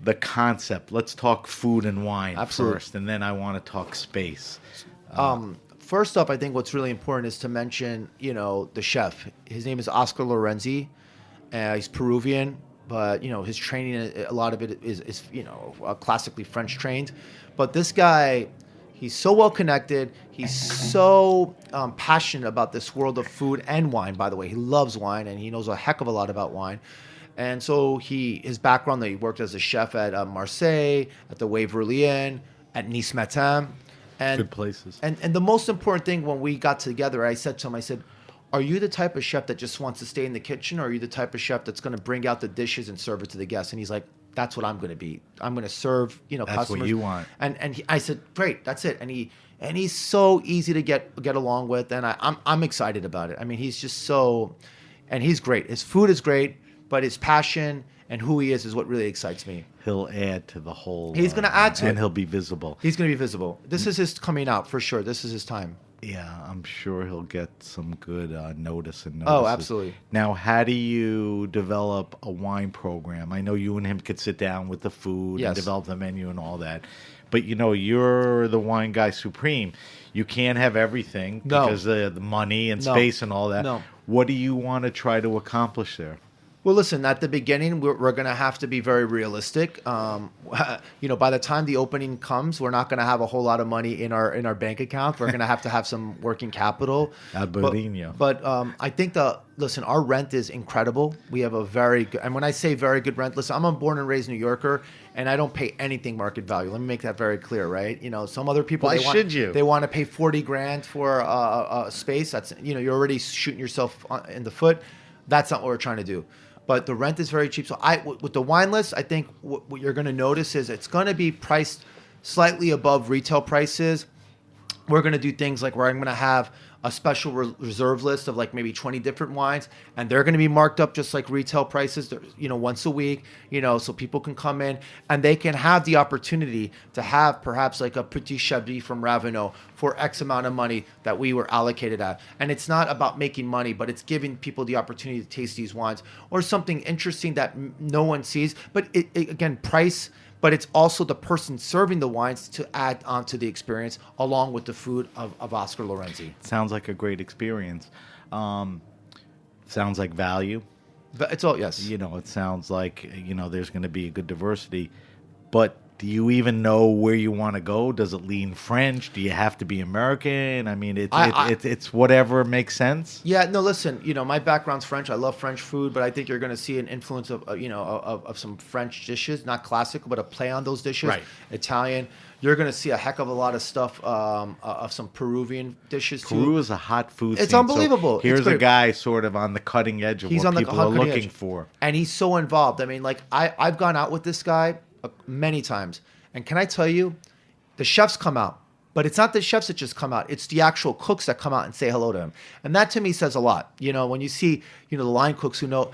S4: the concept. Let's talk food and wine first, and then I want to talk space.
S5: First up, I think what's really important is to mention, the chef. His name is Oscar Lorenzi. He's Peruvian, but, his training, a lot of it is classically French trained. But this guy, he's so well connected. He's so passionate about this world of food and wine, by the way. He loves wine, and he knows a heck of a lot about wine. And so his background, that he worked as a chef at Marseille, at the Waverly Inn, at Nice Matin. And,
S4: good places.
S5: And the most important thing when we got together, I said to him, are you the type of chef that just wants to stay in the kitchen, or are you the type of chef that's going to bring out the dishes and serve it to the guests? And he's like, that's what I'm going to be. I'm going to serve,
S4: that's
S5: customers.
S4: What you want.
S5: And I said, great, that's it. And he's so easy to get along with, and I'm excited about it. I mean, he's just and he's great. His food is great, but his passion and who he is what really excites me.
S4: He'll add to the whole.
S5: He's going to add to it.
S4: And he'll be visible.
S5: He's going to be visible. This is his coming out for sure. This is his time.
S4: Yeah, I'm sure he'll get some good notice and notices.
S5: Oh, absolutely.
S4: Now, how do you develop a wine program? I know you and him could sit down with the food and develop the menu and all that. But, you're the wine guy supreme. You can't have everything because of the money and space and all that.
S5: No.
S4: What do you want to try to accomplish there?
S5: Well, listen, at the beginning, we're going to have to be very realistic. By the time the opening comes, we're not going to have a whole lot of money in our bank account. We're going to have some working capital. But I think our rent is incredible. We have a very good, and when I say very good rent, listen, I'm a born and raised New Yorker, and I don't pay anything market value. Let me make that very clear, right? Some other people,
S4: Why should you?
S5: They want to pay $40,000 for a space. That's, you're already shooting yourself in the foot. That's not what we're trying to do. But the rent is very cheap. So with the wine list, I think what you're going to notice is it's going to be priced slightly above retail prices. We're going to do things like where I'm going to have a special reserve list of like maybe 20 different wines, and they're going to be marked up just like retail prices, once a week, so people can come in and they can have the opportunity to have perhaps like a Petit Chablis from Ravenel for X amount of money that we were allocated at. And it's not about making money, but it's giving people the opportunity to taste these wines or something interesting that no one sees. But again, price. But it's also the person serving the wines to add onto the experience along with the food of Oscar Lorenzi.
S4: Sounds like a great experience. Sounds like value.
S5: It's all, yes.
S4: It sounds like, there's going to be a good diversity. But do you even know where you want to go? Does it lean French? Do you have to be American? I mean, it's whatever makes sense.
S5: Yeah, no, listen, my background's French. I love French food, but I think you're going to see an influence of some French dishes, not classical, but a play on those dishes.
S4: Right.
S5: Italian. You're going to see a heck of a lot of stuff of some Peruvian dishes too.
S4: Peru is a hot food scene.
S5: It's unbelievable.
S4: So here's a guy sort of on the cutting edge of what people are looking for.
S5: And he's so involved. I mean, like I've gone out with this guy many times. And can I tell you, the chefs come out, but it's not the chefs that just come out. It's the actual cooks that come out and say hello to him. And that to me says a lot. When you see, the line cooks who know,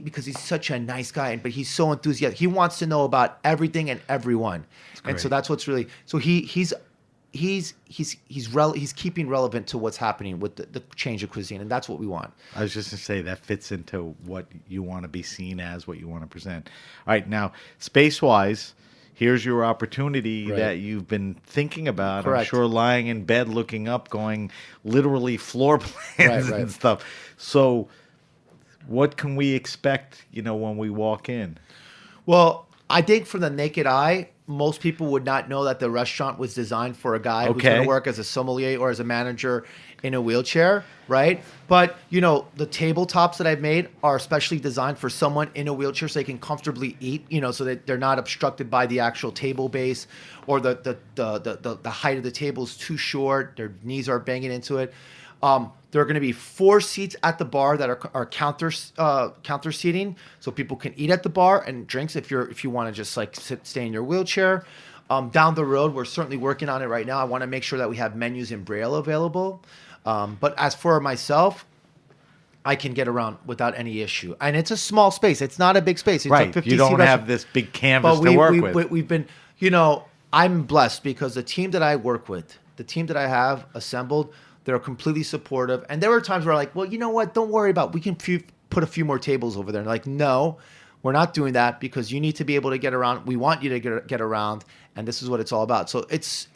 S5: because he's such a nice guy, but he's so enthusiastic. He wants to know about everything and everyone. And so that's what's really, so he's keeping relevant to what's happening with the change of cuisine, and that's what we want.
S4: I was just going to say that fits into what you want to be seen as, what you want to present. All right, now, space-wise, here's your opportunity that you've been thinking about.
S5: Correct.
S4: I'm sure lying in bed looking up, going literally floor plans and stuff. So what can we expect, when we walk in?
S5: Well, I think from the naked eye, most people would not know that the restaurant was designed for a guy who's going to work as a sommelier or as a manager in a wheelchair, right? But, the tabletops that I've made are especially designed for someone in a wheelchair so they can comfortably eat, so that they're not obstructed by the actual table base, or the height of the table is too short, their knees are banging into it. There are going to be 4 seats at the bar that are counter seating, so people can eat at the bar and drinks if you want to just like stay in your wheelchair. Down the road, we're certainly working on it right now. I want to make sure that we have menus in Braille available. But as for myself, I can get around without any issue. And it's a small space. It's not a big space. It's a
S4: Right.
S5: 50
S4: You don't
S5: seat
S4: have
S5: restaurant.
S4: this big canvas
S5: But
S4: to work with.
S5: we've been, I'm blessed because the team that I work with, the team that I have assembled, they're completely supportive. And there were times where I'm like, well, you know what? Don't worry about it. We can put a few more tables over there. And like, no, we're not doing that because you need to be able to get around. We want you to get around. And this is what it's all about. So it's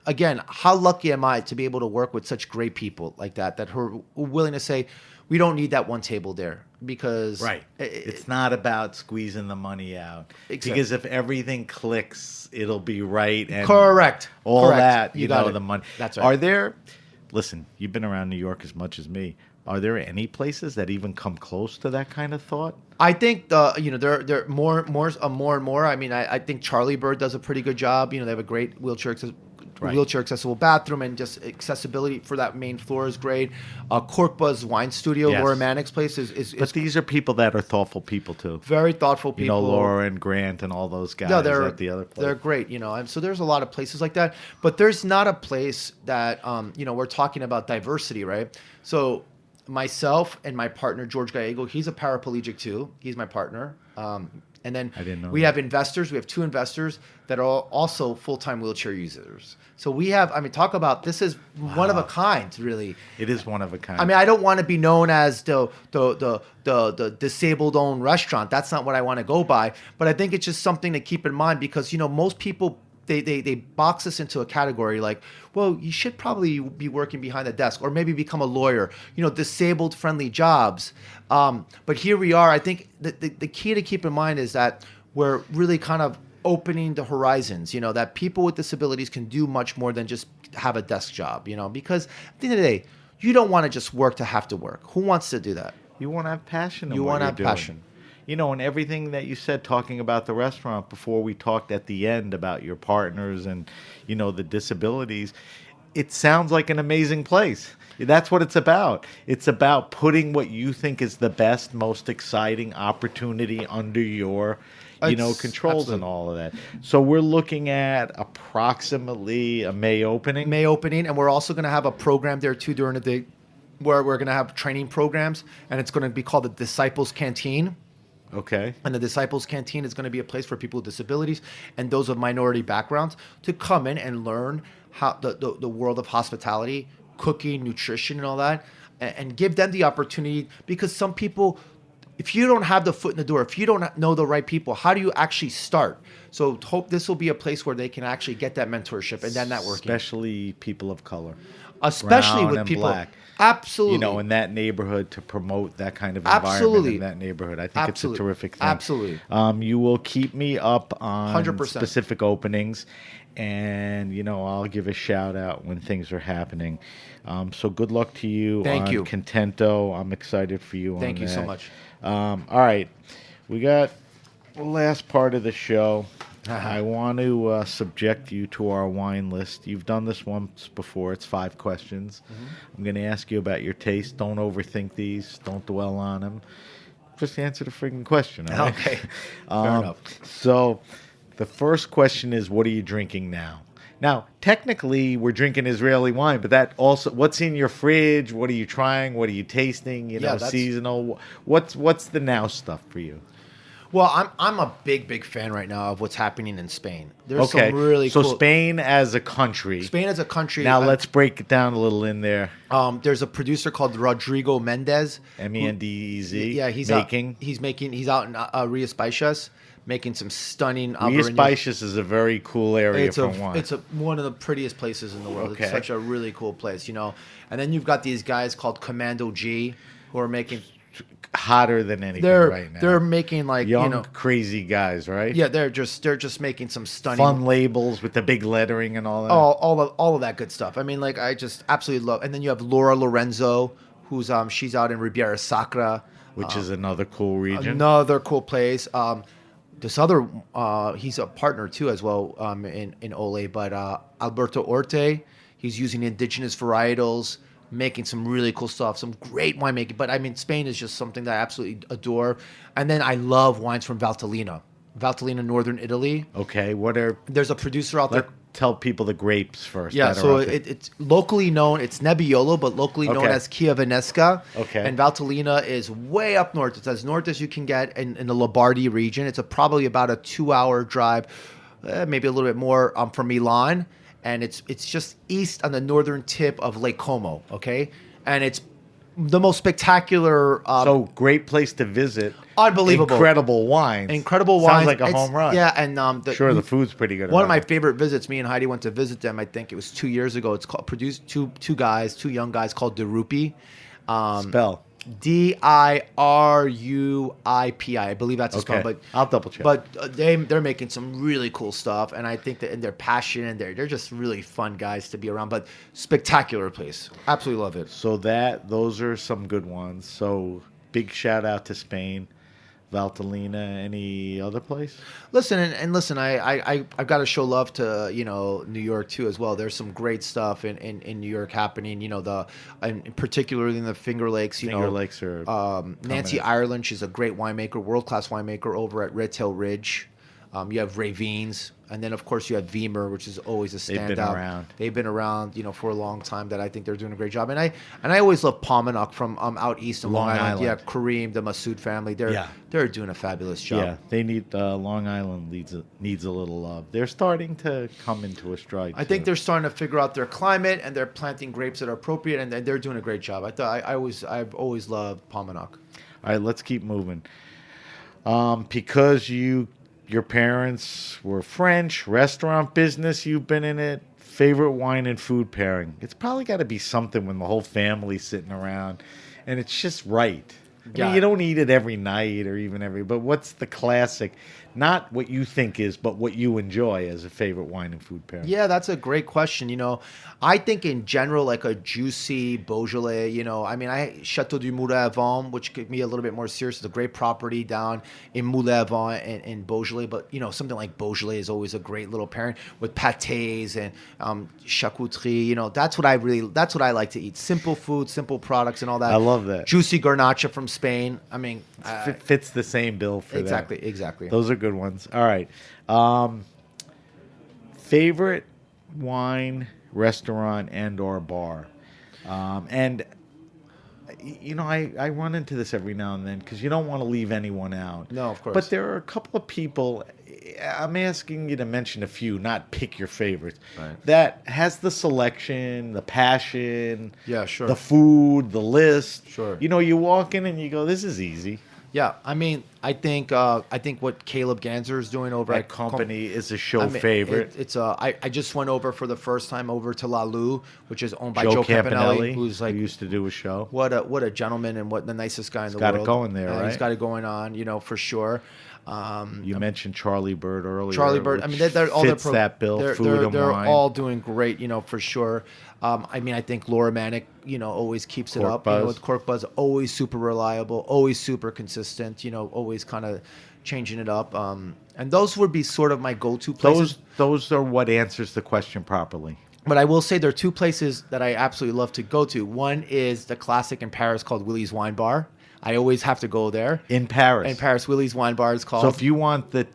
S5: again, how lucky am I to be able to work with such great people like that are willing to say, we don't need that one table there because
S4: Right. It's not about squeezing the money out.
S5: Exactly.
S4: Because if everything clicks, it'll be right. And
S5: Correct.
S4: All
S5: Correct.
S4: that,
S5: You got it.
S4: the money.
S5: That's right.
S4: Are there, listen, you've been around New York as much as me. Are there any places that even come close to that kind of thought?
S5: I think there are more and more. I mean, I think Charlie Bird does a pretty good job. They have a great wheelchair accessible bathroom, and just accessibility for that main floor is great. Corkbuzz Wine Studio,
S4: Yes.
S5: Laura Manick's place is
S4: But these are people that are thoughtful people too.
S5: very thoughtful people.
S4: Laura and Grant and all those guys
S5: No, they're
S4: at the other place.
S5: They're great, and so there's a lot of places like that. But there's not a place that we're talking about diversity, right? So myself and my partner George Gallego, he's a paraplegic too. He's my partner. And then
S4: I didn't know
S5: we
S4: that.
S5: have investors. We have 2 investors that are also full-time wheelchair users. So we have, talk about, this is one of a kind, really.
S4: It is one of a kind.
S5: I mean, I don't want to be known as the disabled-owned restaurant. That's not what I want to go by. But I think it's just something to keep in mind because, most people, they box us into a category like, well, you should probably be working behind the desk or maybe become a lawyer, disabled friendly jobs. But here we are. I think the key to keep in mind is that we're really kind of opening the horizons, that people with disabilities can do much more than just have a desk job, because at the end of the day, you don't want to just work to have to work. Who wants to do that?
S4: You want to have passion.
S5: You
S4: want to
S5: have passion.
S4: And everything that you said talking about the restaurant before we talked at the end about your partners and, the disabilities, it sounds like an amazing place. That's what it's about. It's about putting what you think is the best, most exciting opportunity under your, controls
S5: absolutely.
S4: and all of that. So we're looking at approximately a May opening.
S5: And we're also going to have a program there too during the day where we're going to have training programs, and it's going to be called the Disciples Canteen.
S4: Okay.
S5: And the Disciples Canteen is going to be a place for people with disabilities and those of minority backgrounds to come in and learn how the world of hospitality, cooking, nutrition, and all that, and give them the opportunity. Because some people, if you don't have the foot in the door, if you don't know the right people, how do you actually start? So hope this will be a place where they can actually get that mentorship and that networking.
S4: Especially people of color.
S5: Especially
S4: Brown
S5: with
S4: and
S5: people.
S4: black.
S5: Absolutely.
S4: In that neighborhood to promote that kind of environment
S5: Absolutely.
S4: in that neighborhood. I think
S5: Absolutely.
S4: it's a terrific thing.
S5: Absolutely.
S4: You will keep me up on
S5: 100%.
S4: specific openings, and I'll give a shout out when things are happening. So good luck to you.
S5: Thank
S4: on
S5: you.
S4: Contento. I'm excited for you.
S5: Thank
S4: on
S5: you so
S4: that.
S5: much.
S4: All right, we got the last part of the show. I want to subject you to our wine list. You've done this once before. It's 5 questions. I'm going to ask you about your taste. Don't overthink these. Don't dwell on them. Just answer the freaking question. All right?
S5: Okay. Fair enough.
S4: So the first question is, what are you drinking now? Now, technically, we're drinking Israeli wine, but that also, what's in your fridge? What are you trying? What are you tasting?
S5: That's-
S4: Seasonal. What's the now stuff for you?
S5: Well, I'm a big fan right now of what's happening in Spain. There's
S4: Okay,
S5: some really
S4: so
S5: cool.
S4: Spain as a country.
S5: Spain as a country.
S4: Now let's break it down a little in there.
S5: There's a producer called Rodrigo Mendez.
S4: Mendez.
S5: Yeah, he's
S4: making.
S5: He's out in Rias Baixas making some stunning.
S4: Rias
S5: Alvarinhos.
S4: Baixas is a very cool area
S5: It's
S4: for wine.
S5: one of the prettiest places in the world.
S4: Okay.
S5: It's such a really cool place, And then you've got these guys called Commando G who are making.
S4: Hotter than anything
S5: They're
S4: right now.
S5: they're making like
S4: young, crazy guys, right?
S5: Yeah, they're just making some stunning.
S4: Fun labels with the big lettering and all that.
S5: all of that good stuff. I mean, like I just absolutely love. And then you have Laura Lorenzo, who's she's out in Riviera Sacra,
S4: which is another cool region.
S5: another cool place. This other he's a partner too as well in Ole, but Alberto Orte, he's using indigenous varietals, making some really cool stuff, some great winemaking. But I mean, Spain is just something that I absolutely adore. And then I love wines from Valtellina, northern Italy.
S4: Okay,
S5: There's a producer out there.
S4: tell people the grapes first.
S5: Yeah, so it's locally known. It's Nebbiolo, but locally known
S4: Okay.
S5: as Chiavenesca.
S4: Okay.
S5: And Valtellina is way up north. It's as north as you can get in the Lombardy region. It's probably about a 2-hour drive, maybe a little bit more from Milan. And it's just east on the northern tip of Lake Como, okay? And it's the most spectacular...
S4: so great place to visit.
S5: Unbelievable.
S4: Incredible wines.
S5: Incredible
S4: Sounds
S5: wines.
S4: like a home run.
S5: Yeah, and
S4: the food's pretty good.
S5: One of my favorite visits. Me and Heidi went to visit them. I think it was 2 years ago. It's called produced two young guys called Dirupi.
S4: Spell.
S5: Diruipi. I believe that's his spell. But
S4: I'll double check.
S5: But they're making some really cool stuff, and I think that in their passion and they're just really fun guys to be around. But spectacular place. Absolutely love it.
S4: So those are some good ones. So big shout out to Spain. Valtellina, any other place?
S5: Listen, and listen, I've got to show love to, New York too as well. There's some great stuff in New York happening, and particularly in the Finger Lakes.
S4: Finger Lakes are
S5: Nancy Ireland, she's a great winemaker, world-class winemaker over at Red Tail Ridge. You have Ravines, and then of course you have Weimer, which is always a standout. They've been around, for a long time. That I think they're doing a great job. And I always love Pomanock from out east in Long Island. Yeah, Kareem, the Masood family. They're doing a fabulous job.
S4: Yeah, they need Long Island needs a little love. They're starting to come into a stride.
S5: I think they're starting to figure out their climate, and they're planting grapes that are appropriate, and they're doing a great job. I've always loved Pomanock.
S4: All right, let's keep moving. Because your parents were French, restaurant business, you've been in it. Favorite wine and food pairing? It's probably got to be something when the whole family's sitting around and it's just right. I mean, you don't eat it every night or even but what's the classic? Not what you think is, but what you enjoy as a favorite wine and food pairing.
S5: Yeah, that's a great question. I think in general, like a juicy Beaujolais, Chateau du Moulin à Vent, which could be a little bit more serious. It's a great property down in Moulin à Vent in Beaujolais. But, something like Beaujolais is always a great little pairing with pâtés and charcuterie. That's what I like to eat. Simple food, simple products and all that.
S4: I love that.
S5: Juicy Garnacha from Spain.
S4: Fits the same bill for that.
S5: Exactly.
S4: Those are good ones. All right. Favorite wine, restaurant, and or bar. I run into this every now and then because you don't want to leave anyone out.
S5: No, of course.
S4: But there are a couple of people, I'm asking you to mention a few, not pick your favorites, that has the selection, the passion, the food, the list.
S5: Sure.
S4: You walk in and you go, this is easy.
S5: Yeah, I think what Caleb Ganser is doing over
S4: at company is a show favorite.
S5: I just went over for the first time over to La Lou, which is owned by
S4: Joe
S5: Joe Campanelli, who
S4: used to do a show.
S5: What a gentleman and what the nicest guy in the world.
S4: He's got it going there, right?
S5: He's got it going on, for sure.
S4: You mentioned Charlie Bird earlier.
S5: Charlie Bird. They're all
S4: that bill.
S5: They're all doing great, for sure. I think Laura Manick, always keeps it up. With Cork Buzz, always super reliable, always super consistent. Always kind of changing it up. And those would be sort of my go-to places.
S4: Those are what answers the question properly.
S5: But I will say there are two places that I absolutely love to go to. One is the classic in Paris called Willie's Wine Bar. I always have to go there.
S4: In Paris?
S5: In Paris, Willie's Wine Bar is called.
S4: So if you want the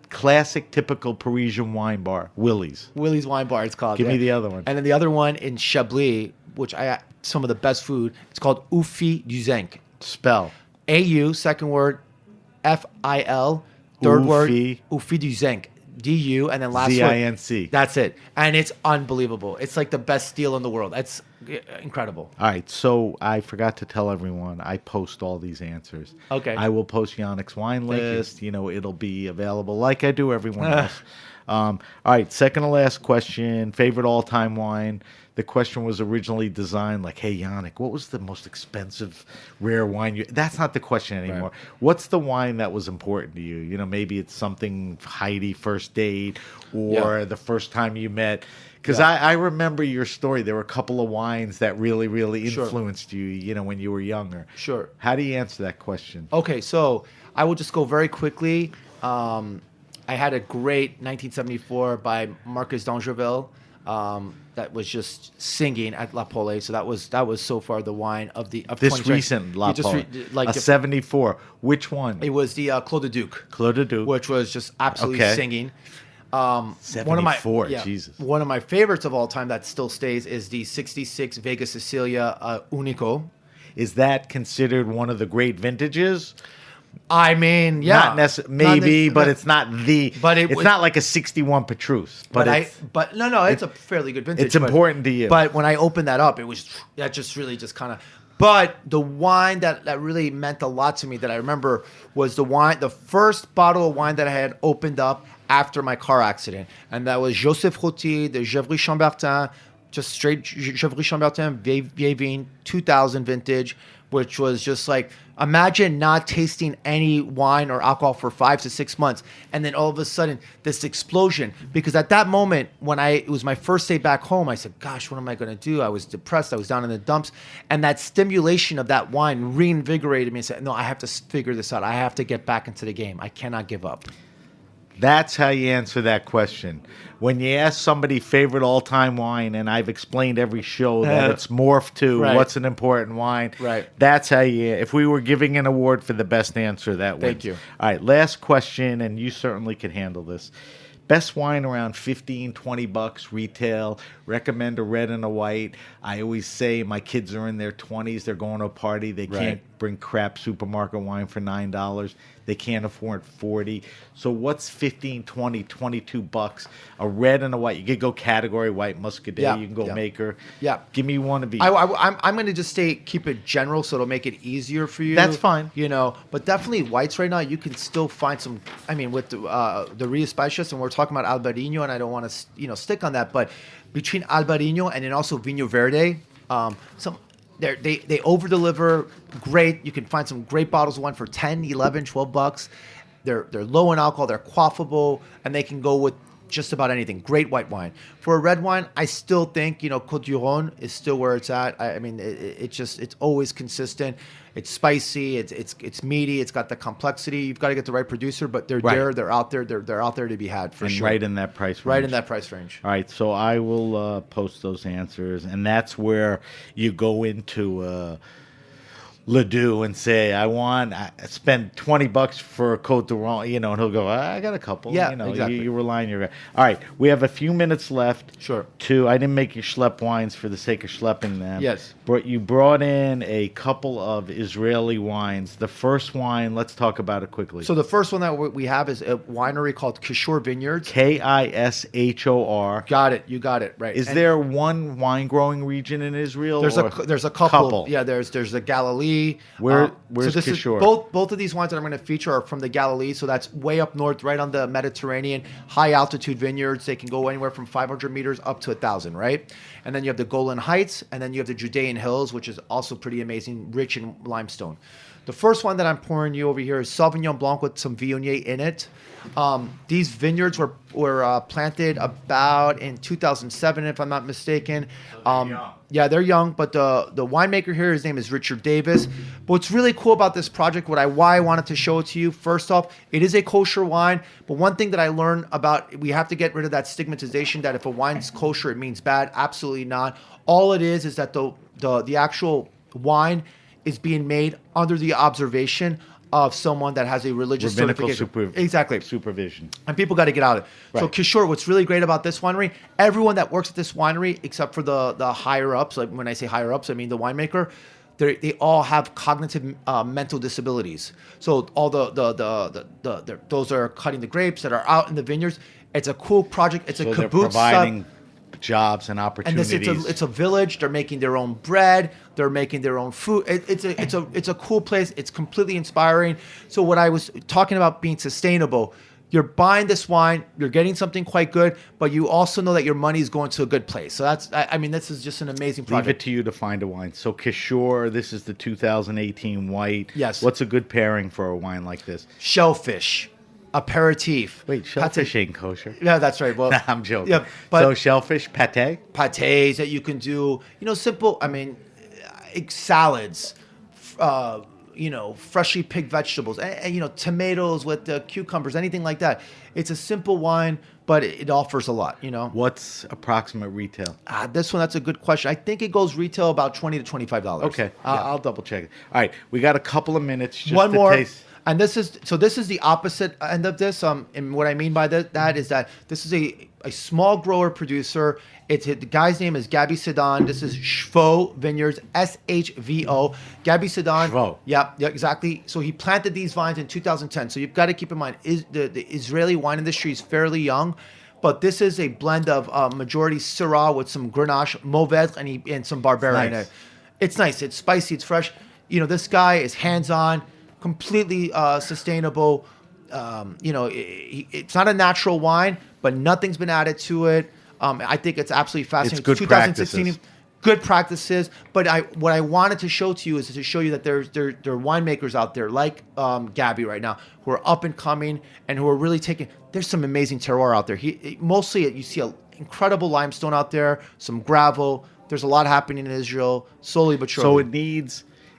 S4: classic, typical Parisian wine bar, Willie's
S5: Wine Bar is called.
S4: Give me the other one.
S5: And then the other one in Chablis, which some of the best food, it's called Oufi du Zinc.
S4: Spell.
S5: A-U, second word, F-I-L, third word,
S4: Oufi
S5: du Zinc. D-U, and then last
S4: Z-I-N-C.
S5: word. That's it. And it's unbelievable. It's like the best deal in the world. That's incredible.
S4: All right. So I forgot to tell everyone, I post all these answers.
S5: Okay.
S4: I will post Yannick's wine list. It'll be available like I do everyone else. All right. Second to last question. Favorite all-time wine. The question was originally designed like, hey, Yannick, what was the most expensive rare wine? That's not the question anymore. Right. What's the wine that was important to you? Maybe it's something Heidi first date or the first time you met. Because I remember your story. There were a couple of wines that really, really influenced you, when you were younger.
S5: Sure.
S4: How do you answer that question?
S5: Okay, so I will just go very quickly. I had a great 1974 by Marcus d'Angeville. that was just singing at La Pole. So that was so far the wine of
S4: This
S5: 2020.
S4: recent La
S5: You just
S4: Pole,
S5: like
S4: a 74. Which one?
S5: it was the Clos de Duc,
S4: Claude de Duc.
S5: which was just absolutely
S4: Okay.
S5: singing.
S4: 74, Jesus.
S5: One of my favorites of all time that still stays is the 66 Vega Sicilia Unico.
S4: Is that considered one of the great vintages?
S5: I mean, yeah,
S4: Not maybe, but it's not the.
S5: But it
S4: it's
S5: was-
S4: not like a 61 Petrus. But
S5: it's a fairly good vintage.
S4: it's important to you.
S5: But when I opened that up, that just really just kind of. But the wine that really meant a lot to me that I remember was the first bottle of wine that I had opened up after my car accident, and that was Joseph Rotier de Gevrey Chambertin, just straight Gevrey Chambertin Vieille Vigne 2000 vintage, which was just like, imagine not tasting any wine or alcohol for 5 to 6 months, and then all of a sudden this explosion. Because at that moment, it was my first day back home, I said, "Gosh, what am I going to do?" I was depressed. I was down in the dumps, and that stimulation of that wine reinvigorated me. And said, "No, I have to figure this out. I have to get back into the game. I cannot give up."
S4: That's how you answer that question. When you ask somebody favorite all-time wine, and I've explained every show that it's morphed to
S5: Right.
S4: what's an important wine.
S5: Right.
S4: That's how you. If we were giving an award for the best answer, that wins.
S5: Thank you.
S4: All right, last question, and you certainly can handle this. Best wine around 15, 20 bucks retail. Recommend a red and a white. I always say my kids are in their 20s. They're going to a party. They can't bring crap supermarket wine for $9. They can't afford 40. So what's 15, 20, 22 bucks? A red and a white. You could go category white Muscadet.
S5: Yeah,
S4: You can go
S5: yeah.
S4: maker.
S5: Yeah.
S4: Give me one of each.
S5: I'm going to just keep it general, so it'll make it easier for you.
S4: That's fine.
S5: But definitely whites right now. You can still find some. I mean, with the Rio Spicious, and we're talking about Albarino, and I don't want to stick on that, but between Albarino and then also Vinho Verde, they over deliver. Great. You can find some great bottles of wine for 10, 11, 12 bucks. They're low in alcohol. They're quaffable, and they can go with just about anything. Great white wine. For a red wine, I still think, Côte du Rhône is still where it's at. I mean, it's always consistent. It's spicy. It's meaty. It's got the complexity. You've got to get the right producer, but they're
S4: Right.
S5: there. They're out there. They're out there to be had for
S4: and
S5: sure.
S4: right in that price range.
S5: Right in that price range.
S4: All right, so I will post those answers, and that's where you go into Ledoux and say, I spend 20 bucks for a Côte de Rhône, and he'll go, I got a couple.
S5: Yeah,
S4: exactly.
S5: exactly.
S4: You rely on your guy. All right, we have a few minutes left.
S5: Sure.
S4: I didn't make you schlep wines for the sake of schlepping them.
S5: Yes.
S4: But you brought in a couple of Israeli wines. The first wine, let's talk about it quickly.
S5: So the first one that we have is a winery called Kishore Vineyards.
S4: Kishor.
S5: Got it. You got it. Right.
S4: Is
S5: And
S4: there one wine growing region in Israel?
S5: There's
S4: or-
S5: there's a couple. Yeah, there's the Galilee.
S4: Where's
S5: this is
S4: Kishore?
S5: both of these wines that I'm going to feature are from the Galilee, so that's way up north, right on the Mediterranean, high altitude vineyards. They can go anywhere from 500 meters up to 1,000, right? And then you have the Golan Heights, and then you have the Judean Hills, which is also pretty amazing, rich in limestone. The first one that I'm pouring you over here is Sauvignon Blanc with some Viognier in it. These vineyards were planted about in 2007, if I'm not mistaken. Yeah, they're young, but the winemaker here, his name is Richard Davis. But what's really cool about this project, why I wanted to show it to you, first off, it is a kosher wine. But one thing that I learned about, we have to get rid of that stigmatization that if a wine's kosher, it means bad. Absolutely not. All it is that the actual wine is being made under the observation of someone that has a religious
S4: Rabbinical
S5: certification. Exactly.
S4: supervision.
S5: And people got to get out of it. So
S4: Right.
S5: Kishore, what's really great about this winery, everyone that works at this winery, except for the higher ups, like when I say higher ups, I mean the winemaker, they all have cognitive mental disabilities. So all those are cutting the grapes that are out in the vineyards. It's a cool project. It's
S4: So
S5: a
S4: they're
S5: kibbutz
S4: providing jobs and
S5: and
S4: opportunities.
S5: it's a village. They're making their own bread. They're making their own food. It's a cool place. It's completely inspiring. So what I was talking about being sustainable, you're buying this wine, you're getting something quite good, but you also know that your money is going to a good place. So this is just an amazing
S4: Leave it
S5: project.
S4: to you to find a wine. So Kishore, this is the 2018 white.
S5: Yes.
S4: What's a good pairing for a wine like this?
S5: Shellfish, aperitif.
S4: Wait, shellfish ain't kosher.
S5: Yeah, that's right. Well,
S4: Nah, I'm joking.
S5: Yeah, but
S4: so shellfish, pate?
S5: pâtés that you can do, simple, salads, freshly picked vegetables, and tomatoes with the cucumbers, anything like that. It's a simple wine, but it offers a lot, you know.
S4: What's approximate retail?
S5: This one, that's a good question. I think it goes retail about $20 to $25.
S4: Okay,
S5: Yeah.
S4: I'll double check it. All right, we got a couple of minutes. Just
S5: One
S4: to
S5: more.
S4: taste.
S5: And this is the opposite end of this. And what I mean by that is that this is a small grower producer. The guy's name is Gabby Sedan. This is Shvo Vineyards, SHVO. Gabby Sedan.
S4: Shvo.
S5: Yeah, exactly. So he planted these vines in 2010. So you've got to keep in mind, the Israeli wine industry is fairly young. But this is a blend of majority Syrah with some Grenache, Mourvedre, and some Barbera in it. It's nice. It's spicy. It's fresh. You know, this guy is hands-on, completely sustainable. You know, it's not a natural wine, but nothing's been added to it. I think it's absolutely fascinating.
S4: It's good
S5: 2016,
S4: practices.
S5: Good practices. But what I wanted to show to you is to show you that there are winemakers out there like Gabby right now who are up and coming and who are really taking. There's some amazing terroir out there. Mostly you see an incredible limestone out there, some gravel. There's a lot happening in Israel, slowly but surely.
S4: So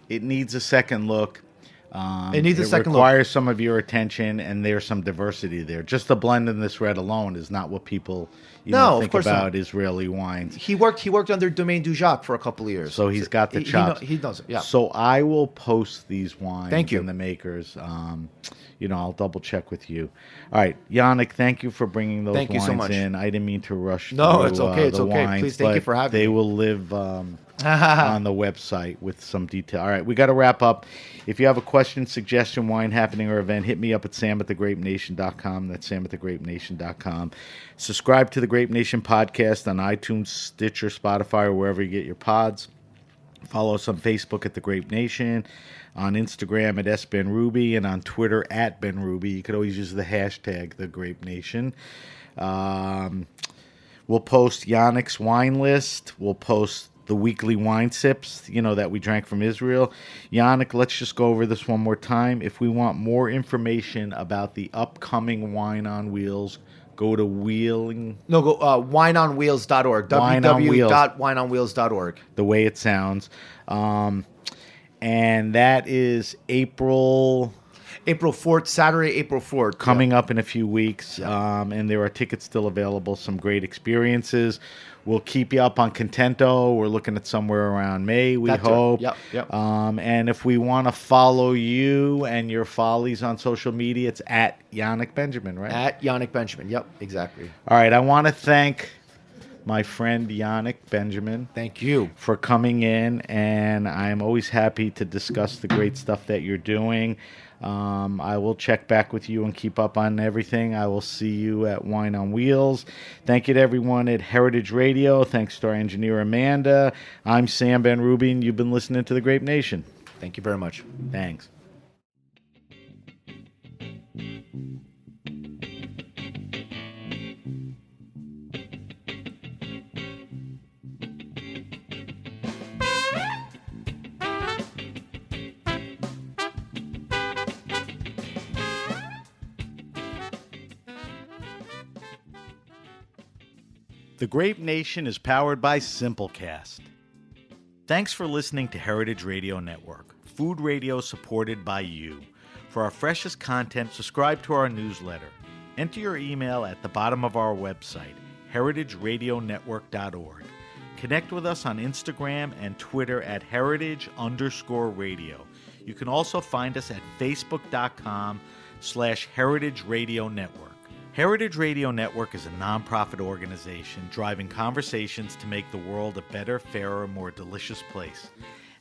S4: it needs a second look.
S5: It needs a second look.
S4: It requires some of your attention, and there's some diversity there. Just the blend in this red alone is not what people think about Israeli wines.
S5: He worked under Domaine du Jacques for a couple of years.
S4: So he's got the chops.
S5: He knows it. Yeah.
S4: So I will post these wines.
S5: Thank you.
S4: And the makers. I'll double check with you. All right, Yannick, thank you for bringing those
S5: Thank you
S4: wines
S5: so much.
S4: in. I didn't mean to rush.
S5: No,
S4: through,
S5: it's okay. It's
S4: the
S5: okay.
S4: wines,
S5: Please, thank you for having me.
S4: They will live on the website with some detail. All right, we got to wrap up. If you have a question, suggestion, wine happening, or event, hit me up at samatthegrapenation.com. That's samatthegrapenation.com. Subscribe to the Grape Nation podcast on iTunes, Stitcher, Spotify, or wherever you get your pods. Follow us on Facebook at The Grape Nation, on Instagram at SBenRuby, and on Twitter at BenRuby. You could always use the hashtag The Grape Nation. We'll post Yannick's wine list. We'll post the weekly wine sips, that we drank from Israel. Yannick, let's just go over this one more time. If we want more information about the upcoming Wine on Wheels, go to
S5: wineonwheels.org. www.wineonwheels.org.
S4: The way it sounds. And that is April
S5: 4th, Saturday, April 4th.
S4: Coming up in a few weeks. Yeah. And there are tickets still available, some great experiences. We'll keep you up on Contento. We're looking at somewhere around May, we hope.
S5: Right. Yep.
S4: And if we want to follow you and your follies on social media, it's at Yannick Benjamin, right?
S5: At Yannick Benjamin. Yep, exactly.
S4: All right. I want to thank my friend Yannick Benjamin.
S5: Thank you
S4: for coming in, and I'm always happy to discuss the great stuff that you're doing. I will check back with you and keep up on everything. I will see you at Wine on Wheels. Thank you to everyone at Heritage Radio. Thanks to our engineer, Amanda. I'm Sam Ben-Ruby, and you've been listening to The Grape Nation.
S5: Thank you very much.
S4: Thanks. The Grape Nation is powered by Simplecast. Thanks for listening to Heritage Radio Network, food radio supported by you. For our freshest content, subscribe to our newsletter. Enter your email at the bottom of our website, heritageradionetwork.org. Connect with us on Instagram and Twitter at heritage_radio. You can also find us at facebook.com/Heritage Radio Network. Heritage Radio Network is a nonprofit organization driving conversations to make the world a better, fairer, more delicious place.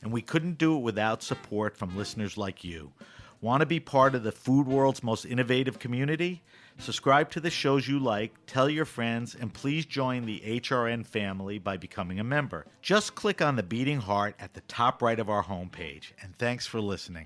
S4: And we couldn't do it without support from listeners like you. Want to be part of the food world's most innovative community? Subscribe to the shows you like, tell your friends, and please join the HRN family by becoming a member. Just click on the beating heart at the top right of our homepage. And thanks for listening.